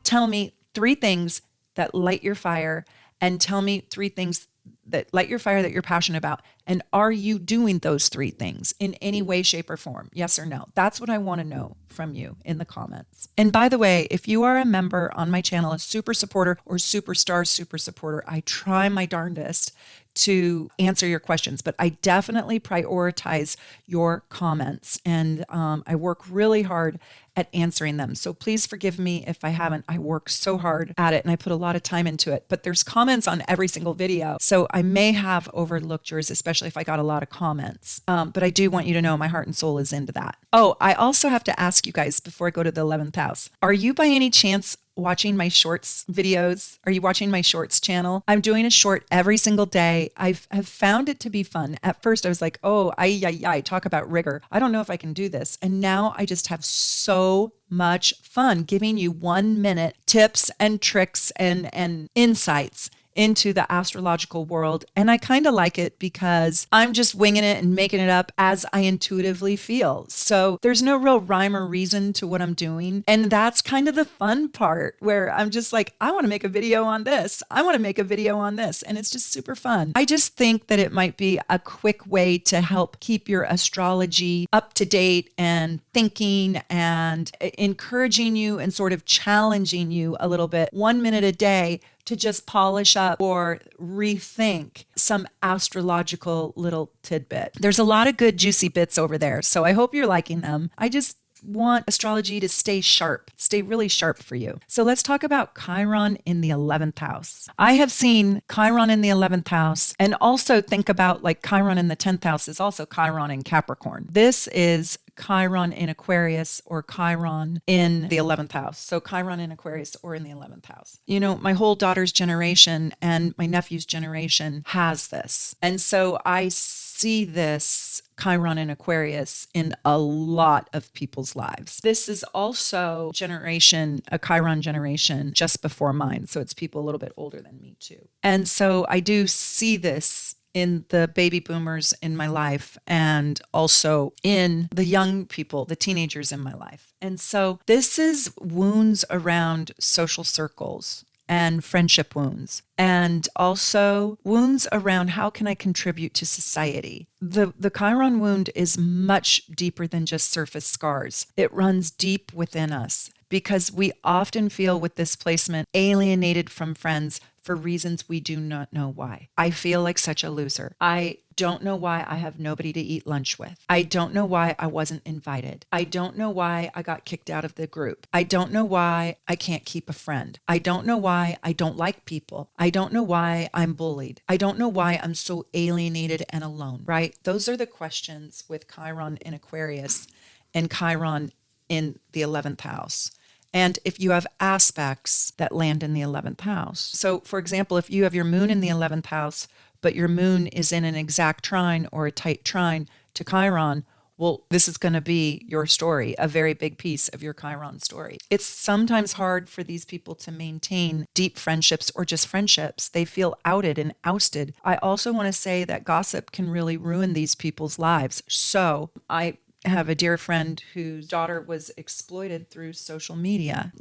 S1: Tell me 3 things that light your fire, and tell me 3 things that light your fire that you're passionate about. And are you doing those 3 things in any way, shape, or form? Yes or no? That's what I want to know from you in the comments. And by the way, if you are a member on my channel, a super supporter or superstar super supporter, I try my darndest to answer your questions, but I definitely prioritize your comments, and I work really hard at answering them. So please forgive me if I haven't. I work so hard at it and I put a lot of time into it, but there's comments on every single video. So I may have overlooked yours, especially if I got a lot of comments. But I do want you to know my heart and soul is into that. Oh, I also have to ask you guys before I go to the 11th house, are you by any chance watching my shorts videos? Are you watching my shorts channel? I'm doing a short every single day. Have found it to be fun. At first I was like, oh, I talk about rigor. I don't know if I can do this. And now I just have so much fun giving you 1-minute tips and tricks and insights into the astrological world. And I kind of like it because I'm just winging it and making it up as I intuitively feel. So there's no real rhyme or reason to what I'm doing. And that's kind of the fun part, where I'm just like, I want to make a video on this. I want to make a video on this. And it's just super fun. I just think that it might be a quick way to help keep your astrology up to date and thinking and encouraging you and sort of challenging you a little bit, 1 minute a day, to just polish up or rethink some astrological little tidbit. There's a lot of good juicy bits over there, so I hope you're liking them. I just want astrology to stay sharp, stay really sharp for you. So let's talk about Chiron in the 11th house. I have seen Chiron in the 11th house, and also think about like Chiron in the 10th house is also Chiron in Capricorn. This is Chiron in Aquarius or Chiron in the 11th house. So Chiron in Aquarius or in the 11th house. My whole daughter's generation and my nephew's generation has this. And so I see this Chiron in Aquarius in a lot of people's lives. This is also a Chiron generation just before mine. So it's people a little bit older than me too. And so I do see this in the baby boomers in my life and also in the young people, the teenagers in my life. And so this is wounds around social circles and friendship wounds, and also wounds around how can I contribute to society. The Chiron wound is much deeper than just surface scars. It runs deep within us because we often feel with this placement alienated from friends for reasons we do not know why. I feel like such a loser. I don't know why I have nobody to eat lunch with. I don't know why I wasn't invited. I don't know why I got kicked out of the group. I don't know why I can't keep a friend. I don't know why I don't like people. I don't know why I'm bullied. I don't know why I'm so alienated and alone, right? Those are the questions with Chiron in Aquarius and Chiron in the 11th house. And if you have aspects that land in the 11th house. So for example, if you have your moon in the 11th house, but your moon is in an exact trine or a tight trine to Chiron, well, this is going to be your story, a very big piece of your Chiron story. It's sometimes hard for these people to maintain deep friendships or just friendships. They feel outed and ousted. I also want to say that gossip can really ruin these people's lives. So I have a dear friend whose daughter was exploited through social media,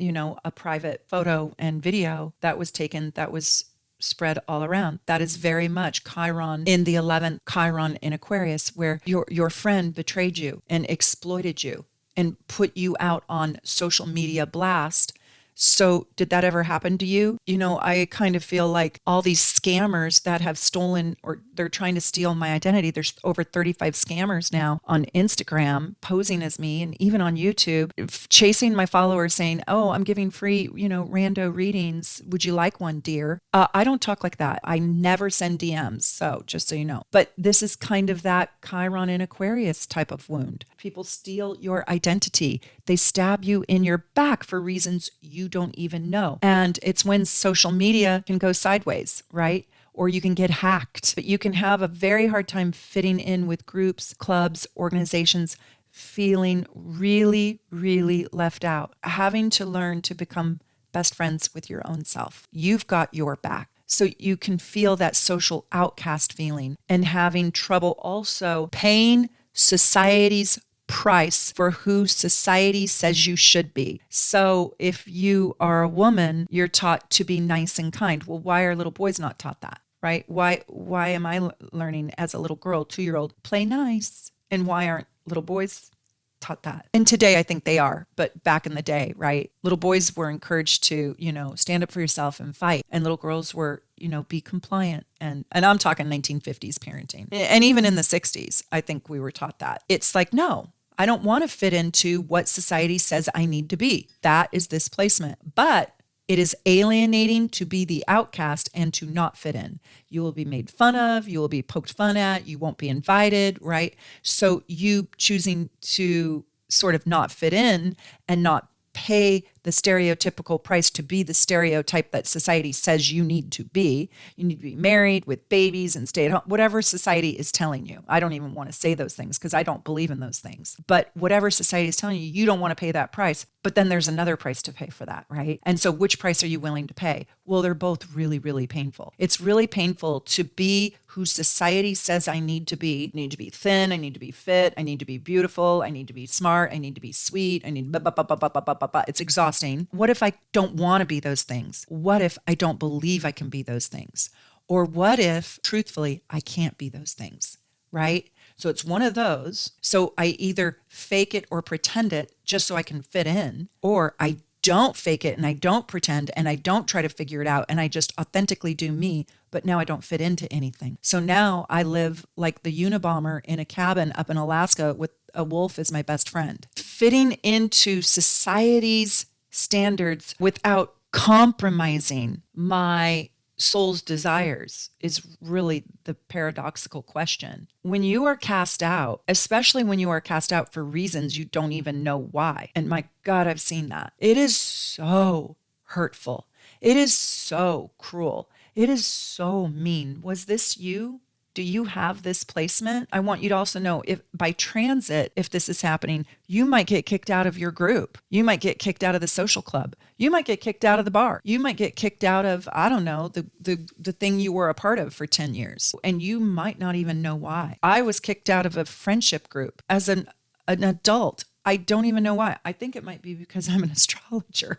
S1: a private photo and video that was taken that was spread all around. That is very much Chiron in the 11th, Chiron in Aquarius, where your friend betrayed you and exploited you and put you out on social media blast. So did that ever happen to you? I kind of feel like all these scammers that have stolen or they're trying to steal my identity. There's over 35 scammers now on Instagram posing as me and even on YouTube, chasing my followers saying, oh, I'm giving free, rando readings. Would you like one, dear? I don't talk like that. I never send DMs. So just so you know, but this is kind of that Chiron in Aquarius type of wound. People steal your identity. They stab you in your back for reasons you don't even know. And it's when social media can go sideways, right? Or you can get hacked. But you can have a very hard time fitting in with groups, clubs, organizations, feeling really, really left out, having to learn to become best friends with your own self. You've got your back. So you can feel that social outcast feeling and having trouble also paying society's price for who society says you should be. So if you are a woman, you're taught to be nice and kind. Well, why are little boys not taught that, right? Why am I learning as a little girl, 2-year-old, play nice? And why aren't little boys taught that? And today I think they are, but back in the day, right? Little boys were encouraged to, stand up for yourself and fight. And little girls were, be compliant. And I'm talking 1950s parenting. And even in the 60s, I think we were taught that. It's like, no, I don't want to fit into what society says I need to be. That is this placement. But it is alienating to be the outcast and to not fit in. You will be made fun of. You will be poked fun at. You won't be invited, right? So you choosing to sort of not fit in and not pay the stereotypical price to be the stereotype that society says you need to be. You need to be married with babies and stay at home, whatever society is telling you. I don't even want to say those things because I don't believe in those things. But whatever society is telling you, you don't want to pay that price. But then there's another price to pay for that, right? And so which price are you willing to pay? Well, they're both really, really painful. It's really painful to be who society says I need to be. I need to be thin. I need to be fit. I need to be beautiful. I need to be smart. I need to be sweet. I need It's exhausting. What if I don't want to be those things? What if I don't believe I can be those things? Or what if, truthfully, I can't be those things, right? So it's one of those. So I either fake it or pretend it just so I can fit in, or I don't fake it and I don't pretend and I don't try to figure it out and I just authentically do me, but now I don't fit into anything. So now I live like the Unabomber in a cabin up in Alaska with a wolf as my best friend. Fitting into society's standards without compromising my soul's desires is really the paradoxical question. When you are cast out, especially when you are cast out for reasons you don't even know why. And my God, I've seen that. It is so hurtful. It is so cruel. It is so mean. Was this you? Do you have this placement? I want you to also know, if by transit, if this is happening, you might get kicked out of your group. You might get kicked out of the social club. You might get kicked out of the bar. You might get kicked out of, I don't know, the thing you were a part of for 10 years. And you might not even know why. I was kicked out of a friendship group as an adult. I don't even know why. I think it might be because I'm an astrologer.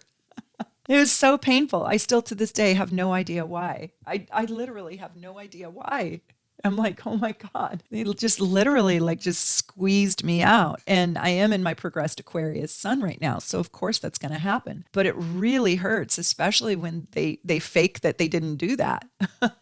S1: It was so painful. I still to this day have no idea why. I literally have no idea why. I'm like, oh my God, they just literally just squeezed me out. And I am in my progressed Aquarius sun right now. So of course that's going to happen, but it really hurts, especially when they fake that they didn't do that.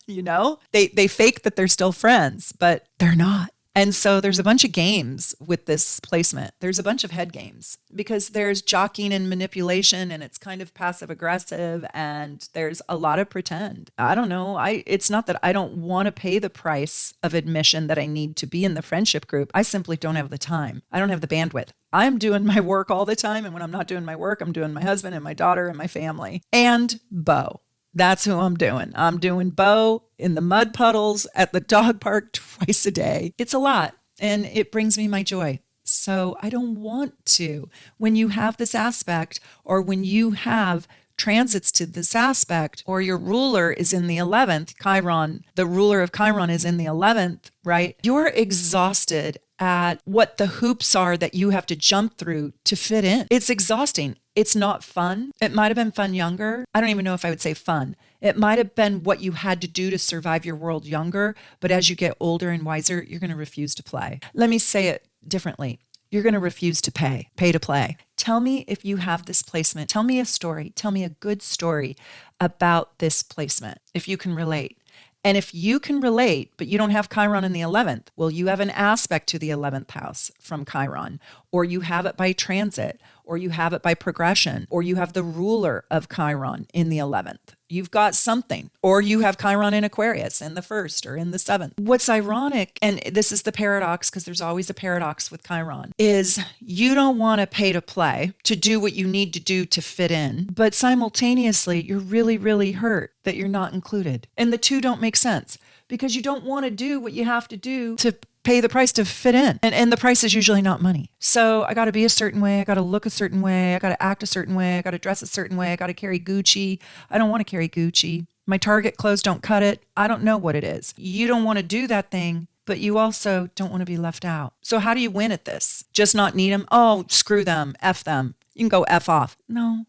S1: They fake that they're still friends, but they're not. And so there's a bunch of games with this placement. There's a bunch of head games because there's jockeying and manipulation, and it's kind of passive aggressive, and there's a lot of pretend. I don't know. It's not that I don't want to pay the price of admission that I need to be in the friendship group. I simply don't have the time. I don't have the bandwidth. I'm doing my work all the time. And when I'm not doing my work, I'm doing my husband and my daughter and my family and Bo. That's who I'm doing. I'm doing Bo in the mud puddles at the dog park twice a day. It's a lot, and it brings me my joy. So I don't want to. When you have this aspect, or when you have transits to this aspect, or your ruler is in the 11th, Chiron, the ruler of Chiron is in the 11th, right? You're exhausted at what the hoops are that you have to jump through to fit in. It's exhausting. It's not fun. It might have been fun younger. I don't even know if I would say fun. It might have been what you had to do to survive your world younger. But as you get older and wiser, you're going to refuse to play. Let me say it differently. You're going to refuse to pay to play. Tell me if you have this placement. Tell me a story. Tell me a good story about this placement, if you can relate. And if you can relate, but you don't have Chiron in the 11th, well, you have an aspect to the 11th house from Chiron, or you have it by transit, or you have it by progression, or you have the ruler of Chiron in the 11th. You've got something, or you have Chiron in Aquarius in the 1st or in the 7th. What's ironic, and this is the paradox, because there's always a paradox with Chiron, is you don't want to pay to play, to do what you need to do to fit in, but simultaneously, you're really, really hurt that you're not included. And the two don't make sense, because you don't want to do what you have to do to pay the price to fit in. And the price is usually not money. So I got to be a certain way. I got to look a certain way. I got to act a certain way. I got to dress a certain way. I got to carry Gucci. I don't want to carry Gucci. My Target clothes don't cut it. I don't know what it is. You don't want to do that thing, but you also don't want to be left out. So how do you win at this? Just not need them? Oh, screw them. F them. You can go F off. No,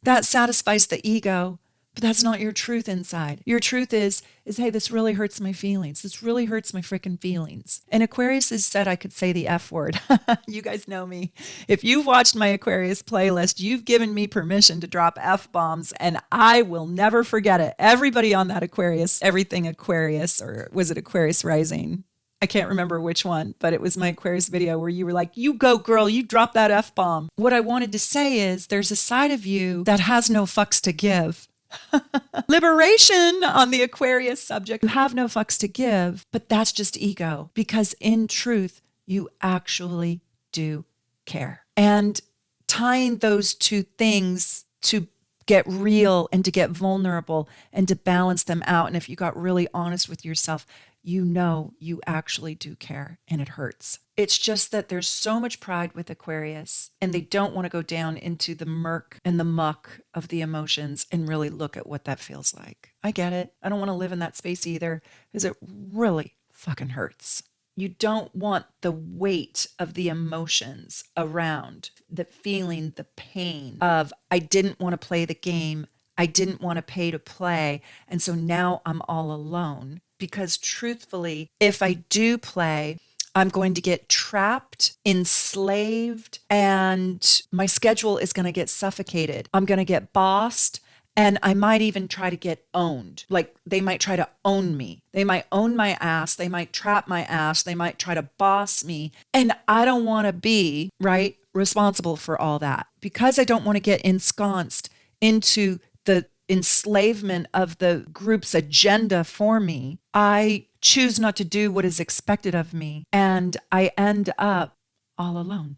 S1: that satisfies the ego. But that's not your truth inside. Your truth is, hey, this really hurts my feelings. This really hurts my freaking feelings. And Aquarius has said I could say the F word. You guys know me. If you've watched my Aquarius playlist, you've given me permission to drop F-bombs, and I will never forget it. Everybody on that Aquarius, everything Aquarius, or was it Aquarius Rising? I can't remember which one, but it was my Aquarius video where you were like, you go girl, you drop that F-bomb. What I wanted to say is there's a side of you that has no fucks to give. Liberation on the Aquarius subject. You have no fucks to give, but that's just ego, because in truth, you actually do care. And tying those two things to get real and to get vulnerable and to balance them out. And if you got really honest with yourself, you know you actually do care, and it hurts. It's just that there's so much pride with Aquarius, and they don't want to go down into the murk and the muck of the emotions and really look at what that feels like. I get it. I don't want to live in that space either, because it really fucking hurts. You don't want the weight of the emotions around the feeling, the pain of, I didn't want to play the game. I didn't want to pay to play. And so now I'm all alone. Because truthfully, if I do play, I'm going to get trapped, enslaved, and my schedule is going to get suffocated. I'm going to get bossed, and I might even try to get owned. Like they might try to own me. They might own my ass. They might trap my ass. They might try to boss me. And I don't want to be, right, responsible for all that, because I don't want to get ensconced into the enslavement of the group's agenda for me, I choose not to do what is expected of me. And I end up all alone,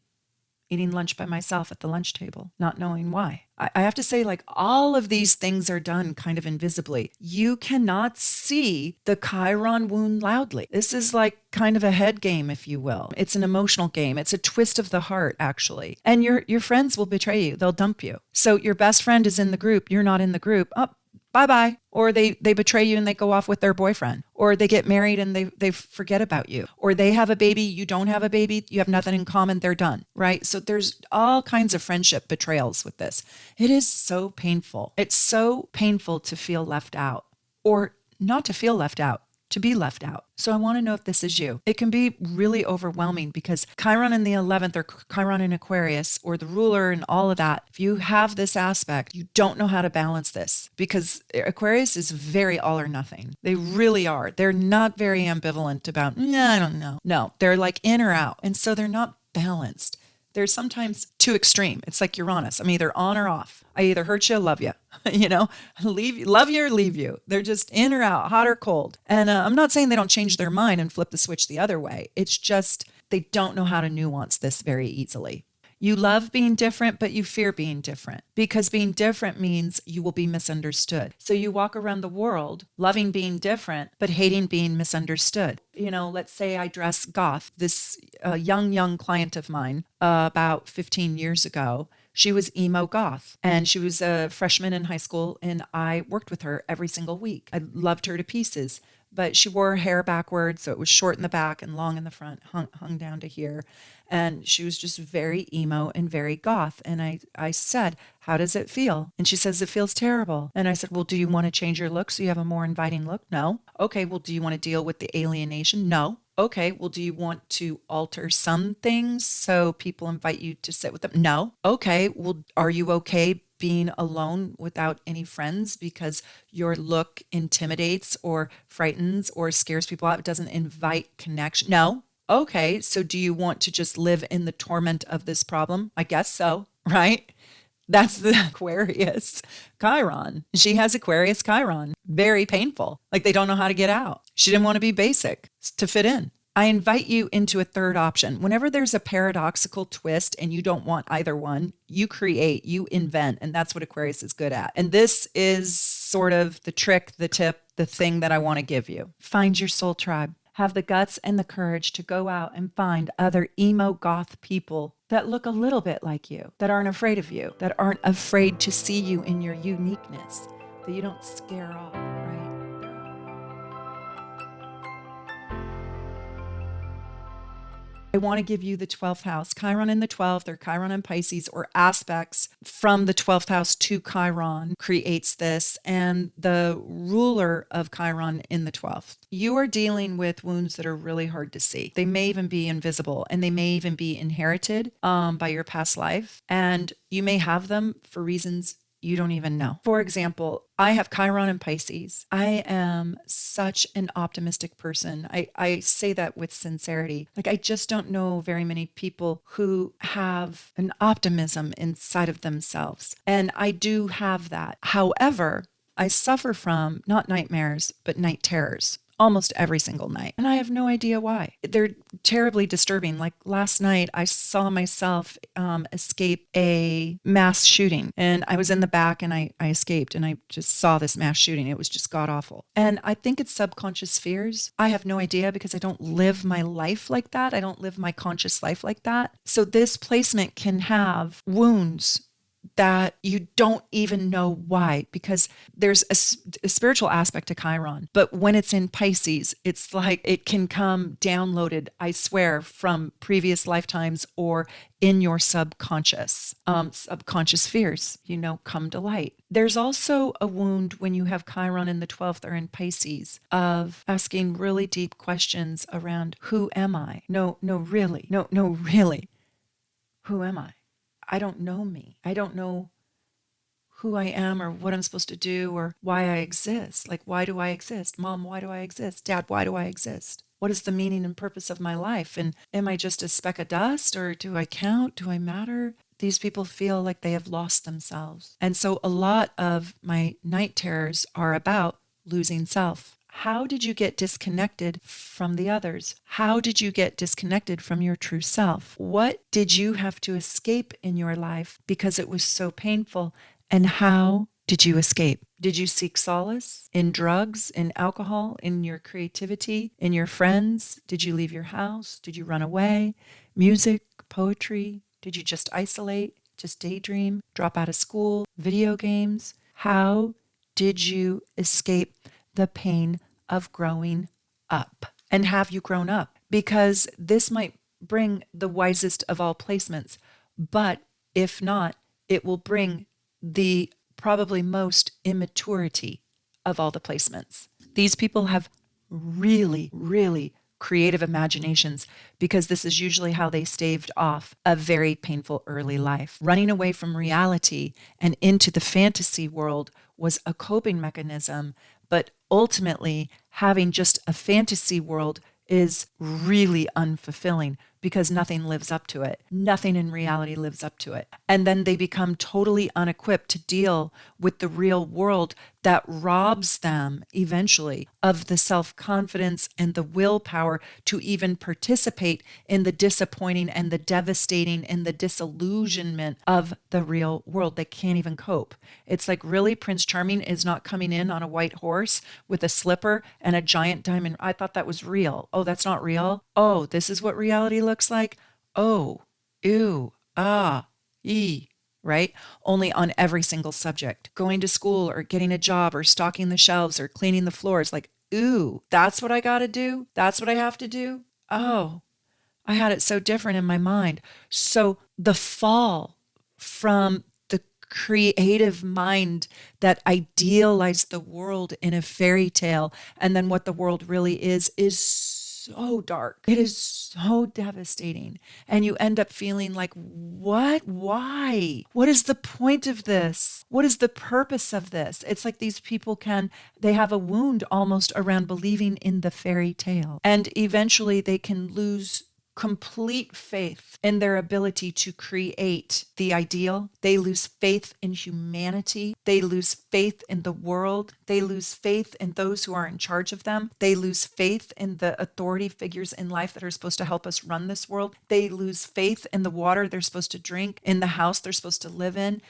S1: eating lunch by myself at the lunch table, not knowing why. I have to say, like, all of these things are done kind of invisibly. You cannot see the Chiron wound loudly. This is like kind of a head game, if you will. It's an emotional game. It's a twist of the heart, actually. And your friends will betray you. They'll dump you. So your best friend is in the group. You're not in the group. Oh, bye-bye. Or they betray you and they go off with their boyfriend. Or they get married and they forget about you. Or they have a baby, you don't have a baby, you have nothing in common, they're done, right? So there's all kinds of friendship betrayals with this. It is so painful. It's so painful to feel left out, or not to feel left out, to be left out. So I want to know if this is you. It can be really overwhelming because Chiron in the 11th, or Chiron in Aquarius, or the ruler and all of that, if you have this aspect, you don't know how to balance this, because Aquarius is very all or nothing. They really are. They're not very ambivalent about, I don't know. No, they're like in or out. And so they're not balanced. They're sometimes too extreme. It's like Uranus. I'm either on or off. I either hurt you or love you, love you or leave you. They're just in or out, hot or cold. And I'm not saying they don't change their mind and flip the switch the other way. It's just they don't know how to nuance this very easily. You love being different, but you fear being different, because being different means you will be misunderstood. So you walk around the world loving being different, but hating being misunderstood. Let's say I dress goth. This young client of mine about 15 years ago, she was emo goth, and she was a freshman in high school, and I worked with her every single week. I loved her to pieces, but she wore her hair backwards, so it was short in the back and long in the front, hung down to here. And she was just very emo and very goth. And I said, how does it feel? And she says, it feels terrible. And I said, well, do you want to change your look so you have a more inviting look? No. Okay, well, do you want to deal with the alienation? No. Okay, well, do you want to alter some things so people invite you to sit with them? No. Okay, well, are you okay being alone without any friends because your look intimidates or frightens or scares people out? It doesn't invite connection? No. Okay, so do you want to just live in the torment of this problem? I guess so, right? That's the Aquarius Chiron. She has Aquarius Chiron. Very painful. Like they don't know how to get out. She didn't want to be basic to fit in. I invite you into a third option. Whenever there's a paradoxical twist and you don't want either one, you create, you invent, and that's what Aquarius is good at. And this is sort of the trick, the tip, the thing that I want to give you. Find your soul tribe. Have the guts and the courage to go out and find other emo goth people that look a little bit like you, that aren't afraid of you, that aren't afraid to see you in your uniqueness, that you don't scare off, right? I want to give you the 12th house. Chiron in the 12th, or Chiron in Pisces, or aspects from the 12th house to Chiron creates this, and the ruler of Chiron in the 12th. You are dealing with wounds that are really hard to see. They may even be invisible, and they may even be inherited by your past life, and you may have them for reasons you don't even know. For example, I have Chiron in Pisces. I am such an optimistic person. I say that with sincerity. Like, I just don't know very many people who have an optimism inside of themselves. And I do have that. However, I suffer from not nightmares, but night terrors. Almost every single night. And I have no idea why. They're terribly disturbing. Like last night, I saw myself escape a mass shooting. And I was in the back and I escaped, and I just saw this mass shooting. It was just god awful. And I think it's subconscious fears. I have no idea, because I don't live my life like that. I don't live my conscious life like that. So this placement can have wounds that you don't even know why, because there's a spiritual aspect to Chiron. But when it's in Pisces, it's like it can come downloaded, I swear, from previous lifetimes or in your subconscious. Subconscious fears, come to light. There's also a wound when you have Chiron in the 12th or in Pisces of asking really deep questions around, who am I? No, really. Who am I? I don't know me. I don't know who I am or what I'm supposed to do or why I exist. Like, why do I exist? Mom, why do I exist? Dad, why do I exist? What is the meaning and purpose of my life? And am I just a speck of dust, or do I count? Do I matter? these people feel like they have lost themselves. And so a lot of my night terrors are about losing self. How did you get disconnected from the others? How did you get disconnected from your true self? What did you have to escape in your life because it was so painful? And how did you escape? Did you seek solace in drugs, in alcohol, in your creativity, in your friends? Did you leave your house? Did you run away? Music, poetry? Did you just isolate, just daydream, drop out of school, video games? How did you escape the pain of growing up? And have you grown up? Because this might bring the wisest of all placements, but if not, it will bring the probably most immaturity of all the placements. These people have really, really creative imaginations because this is usually how they staved off a very painful early life. Running away from reality and into the fantasy world was a coping mechanism, but ultimately having just a fantasy world is really unfulfilling because nothing lives up to it. Nothing in reality lives up to it. And then they become totally unequipped to deal with the real world that robs them eventually of the self-confidence and the willpower to even participate in the disappointing and the devastating and the disillusionment of the real world. They can't even cope. It's like, really, Prince Charming is not coming in on a white horse with a slipper and a giant diamond. I thought that was real. Oh, that's not real. Oh, this is what reality looks like. Oh, ew, ah, ee. Right? Only on every single subject. Going to school or getting a job or stocking the shelves or cleaning the floors. Like, ooh, that's what I got to do? That's what I have to do? Oh, I had it so different in my mind. So the fall from the creative mind that idealized the world in a fairy tale and then what the world really is so dark. It is so devastating. And you end up feeling like, what? Why? What is the point of this? What is the purpose of this? It's like these people they have a wound almost around believing in the fairy tale. And eventually they can lose complete faith in their ability to create the ideal. They lose faith in humanity. They lose faith in the world. They lose faith in those who are in charge of them. They lose faith in the authority figures in life that are supposed to help us run this world. They lose faith in the water they're supposed to drink, in the house they're supposed to live in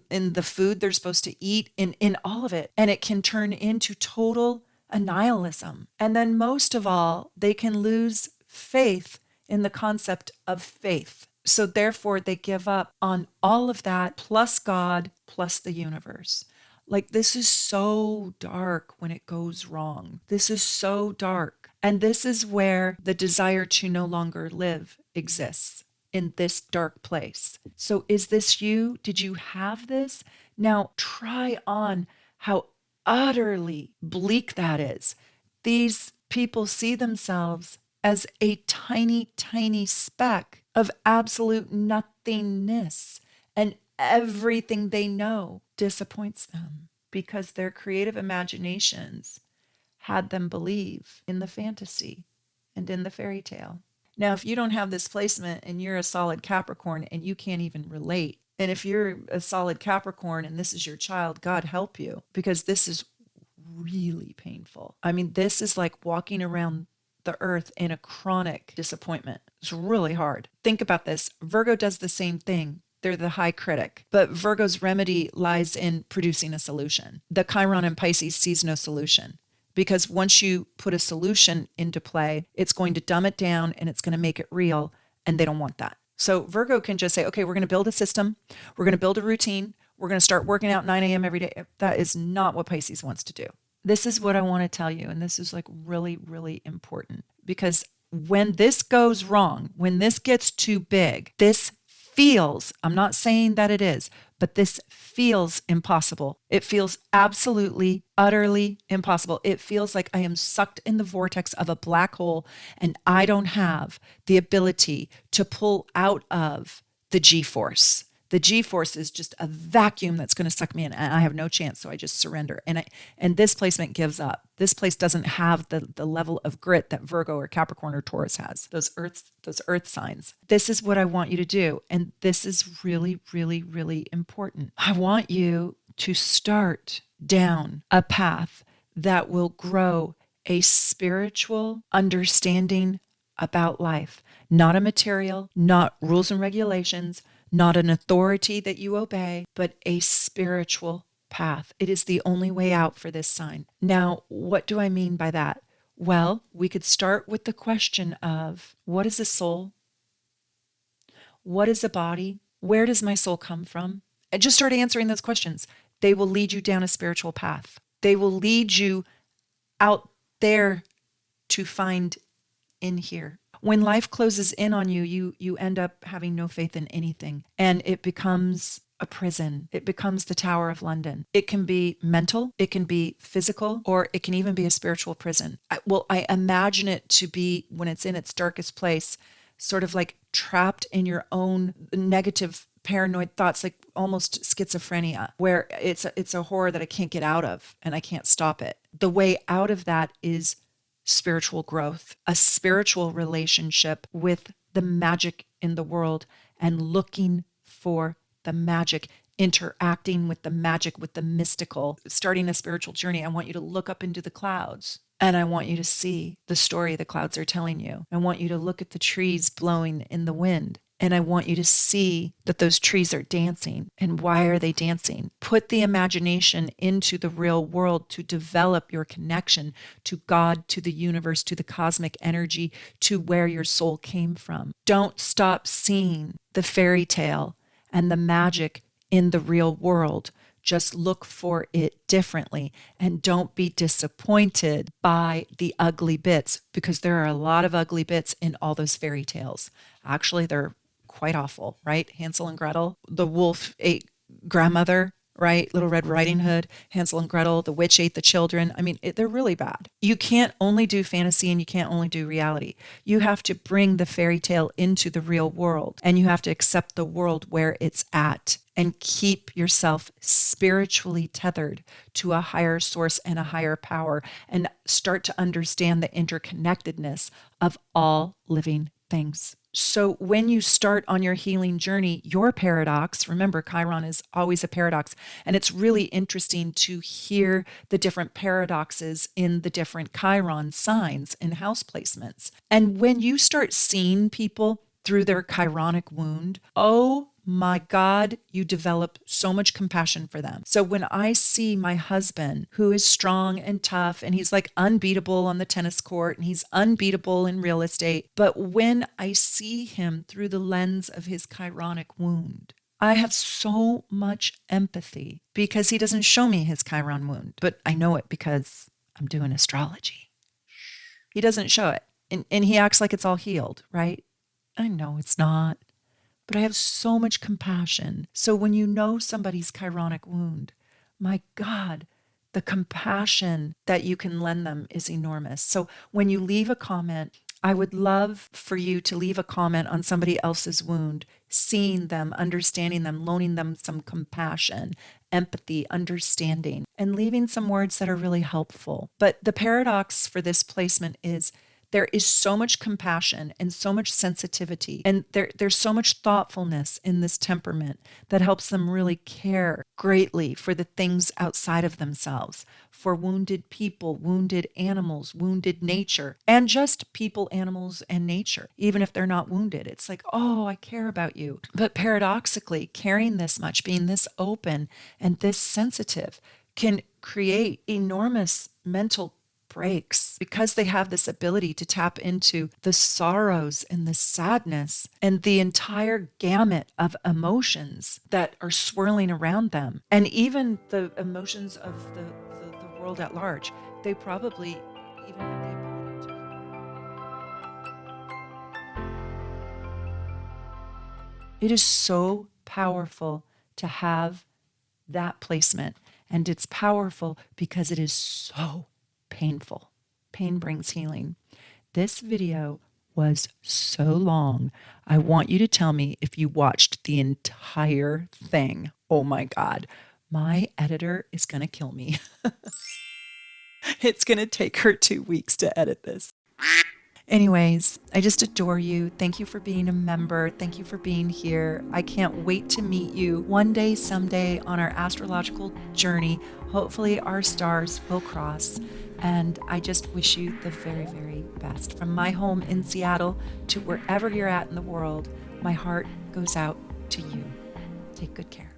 S1: the food they're supposed to eat, in all of it. And it can turn into total annihilism. And then most of all, they can lose faith in the concept of faith. So therefore, they give up on all of that, plus God, plus the universe. Like, this is so dark when it goes wrong. This is so dark. And this is where the desire to no longer live exists, in this dark place. So is this you? Did you have this? Now try on how utterly bleak that is. These people see themselves as a tiny, tiny speck of absolute nothingness. And everything they know disappoints them because their creative imaginations had them believe in the fantasy and in the fairy tale. Now, if you don't have this placement and you're a solid Capricorn and you can't even relate, and if you're a solid Capricorn and this is your child, God help you, because this is really painful. I mean, this is like walking around the earth in a chronic disappointment. It's really hard. Think about this. Virgo does the same thing. They're the high critic, but Virgo's remedy lies in producing a solution. The Chiron in Pisces sees no solution because once you put a solution into play, it's going to dumb it down and it's going to make it real, and they don't want that. So Virgo can just say, okay, we're going to build a system. We're going to build a routine. We're going to start working out 9 a.m. every day. That is not what Pisces wants to do. This is what I want to tell you. And this is like really, really important, because when this goes wrong, when this gets too big, this feels, I'm not saying that it is, but this feels impossible. It feels absolutely, utterly impossible. It feels like I am sucked in the vortex of a black hole and I don't have the ability to pull out of the G-force. The G-force is just a vacuum that's going to suck me in, and I have no chance, so I just surrender. And this placement gives up. This place doesn't have the level of grit that Virgo or Capricorn or Taurus has, those earth signs. This is what I want you to do, and this is really, really, really important. I want you to start down a path that will grow a spiritual understanding about life, not a material, not rules and regulations, not an authority that you obey, but a spiritual path. It is the only way out for this sign. Now, what do I mean by that? Well, we could start with the question of, what is a soul? What is a body? Where does my soul come from? And just start answering those questions. They will lead you down a spiritual path. They will lead you out there to find in here. When life closes in on you, you end up having no faith in anything, and it becomes a prison. It becomes the Tower of London. It can be mental, it can be physical, or it can even be a spiritual prison. I imagine it to be, when it's in its darkest place, sort of like trapped in your own negative paranoid thoughts, like almost schizophrenia, where it's a horror that I can't get out of and I can't stop it. The way out of that is spiritual growth, a spiritual relationship with the magic in the world, and looking for the magic, interacting with the magic, with the mystical. Starting a spiritual journey, I want you to look up into the clouds, and I want you to see the story the clouds are telling you. I want you to look at the trees blowing in the wind, and I want you to see that those trees are dancing. And why are they dancing? Put the imagination into the real world to develop your connection to God, to the universe, to the cosmic energy, to where your soul came from. Don't stop seeing the fairy tale and the magic in the real world. Just look for it differently, and don't be disappointed by the ugly bits, because there are a lot of ugly bits in all those fairy tales. Actually, they're quite awful, right? Hansel and Gretel, the wolf ate grandmother, right? Little Red Riding Hood, Hansel and Gretel, the witch ate the children. I mean, they're really bad. You can't only do fantasy, and you can't only do reality. You have to bring the fairy tale into the real world, and you have to accept the world where it's at, and keep yourself spiritually tethered to a higher source and a higher power, and start to understand the interconnectedness of all living things. So when you start on your healing journey, your paradox, remember, Chiron is always a paradox, and it's really interesting to hear the different paradoxes in the different Chiron signs and house placements. And when you start seeing people through their Chironic wound, oh my God, you develop so much compassion for them. So when I see my husband, who is strong and tough, and he's like unbeatable on the tennis court, and he's unbeatable in real estate, but when I see him through the lens of his Chironic wound, I have so much empathy, because he doesn't show me his Chiron wound, but I know it because I'm doing astrology. He doesn't show it, and he acts like it's all healed, right? I know it's not. But I have so much compassion. So when you know somebody's Chironic wound, my God, the compassion that you can lend them is enormous. So when you leave a comment, I would love for you to leave a comment on somebody else's wound, seeing them, understanding them, loaning them some compassion, empathy, understanding, and leaving some words that are really helpful. But the paradox for this placement is, there is so much compassion and so much sensitivity, and there's so much thoughtfulness in this temperament that helps them really care greatly for the things outside of themselves, for wounded people, wounded animals, wounded nature, and just people, animals, and nature. Even if they're not wounded, it's like, oh, I care about you. But paradoxically, caring this much, being this open and this sensitive, can create enormous mental breaks, because they have this ability to tap into the sorrows and the sadness and the entire gamut of emotions that are swirling around them, and even the emotions of the world at large. They probably even have the ability to. It is so powerful to have that placement, and it's powerful because it is so painful. Pain brings healing. This video was so long. I want you to tell me if you watched the entire thing. Oh my God. My editor is going to kill me. It's going to take her 2 weeks to edit this. Anyways, I just adore you. Thank you for being a member. Thank you for being here. I can't wait to meet you one day, someday on our astrological journey. Hopefully, our stars will cross. And I just wish you the very, very best. From my home in Seattle to wherever you're at in the world, my heart goes out to you. Take good care.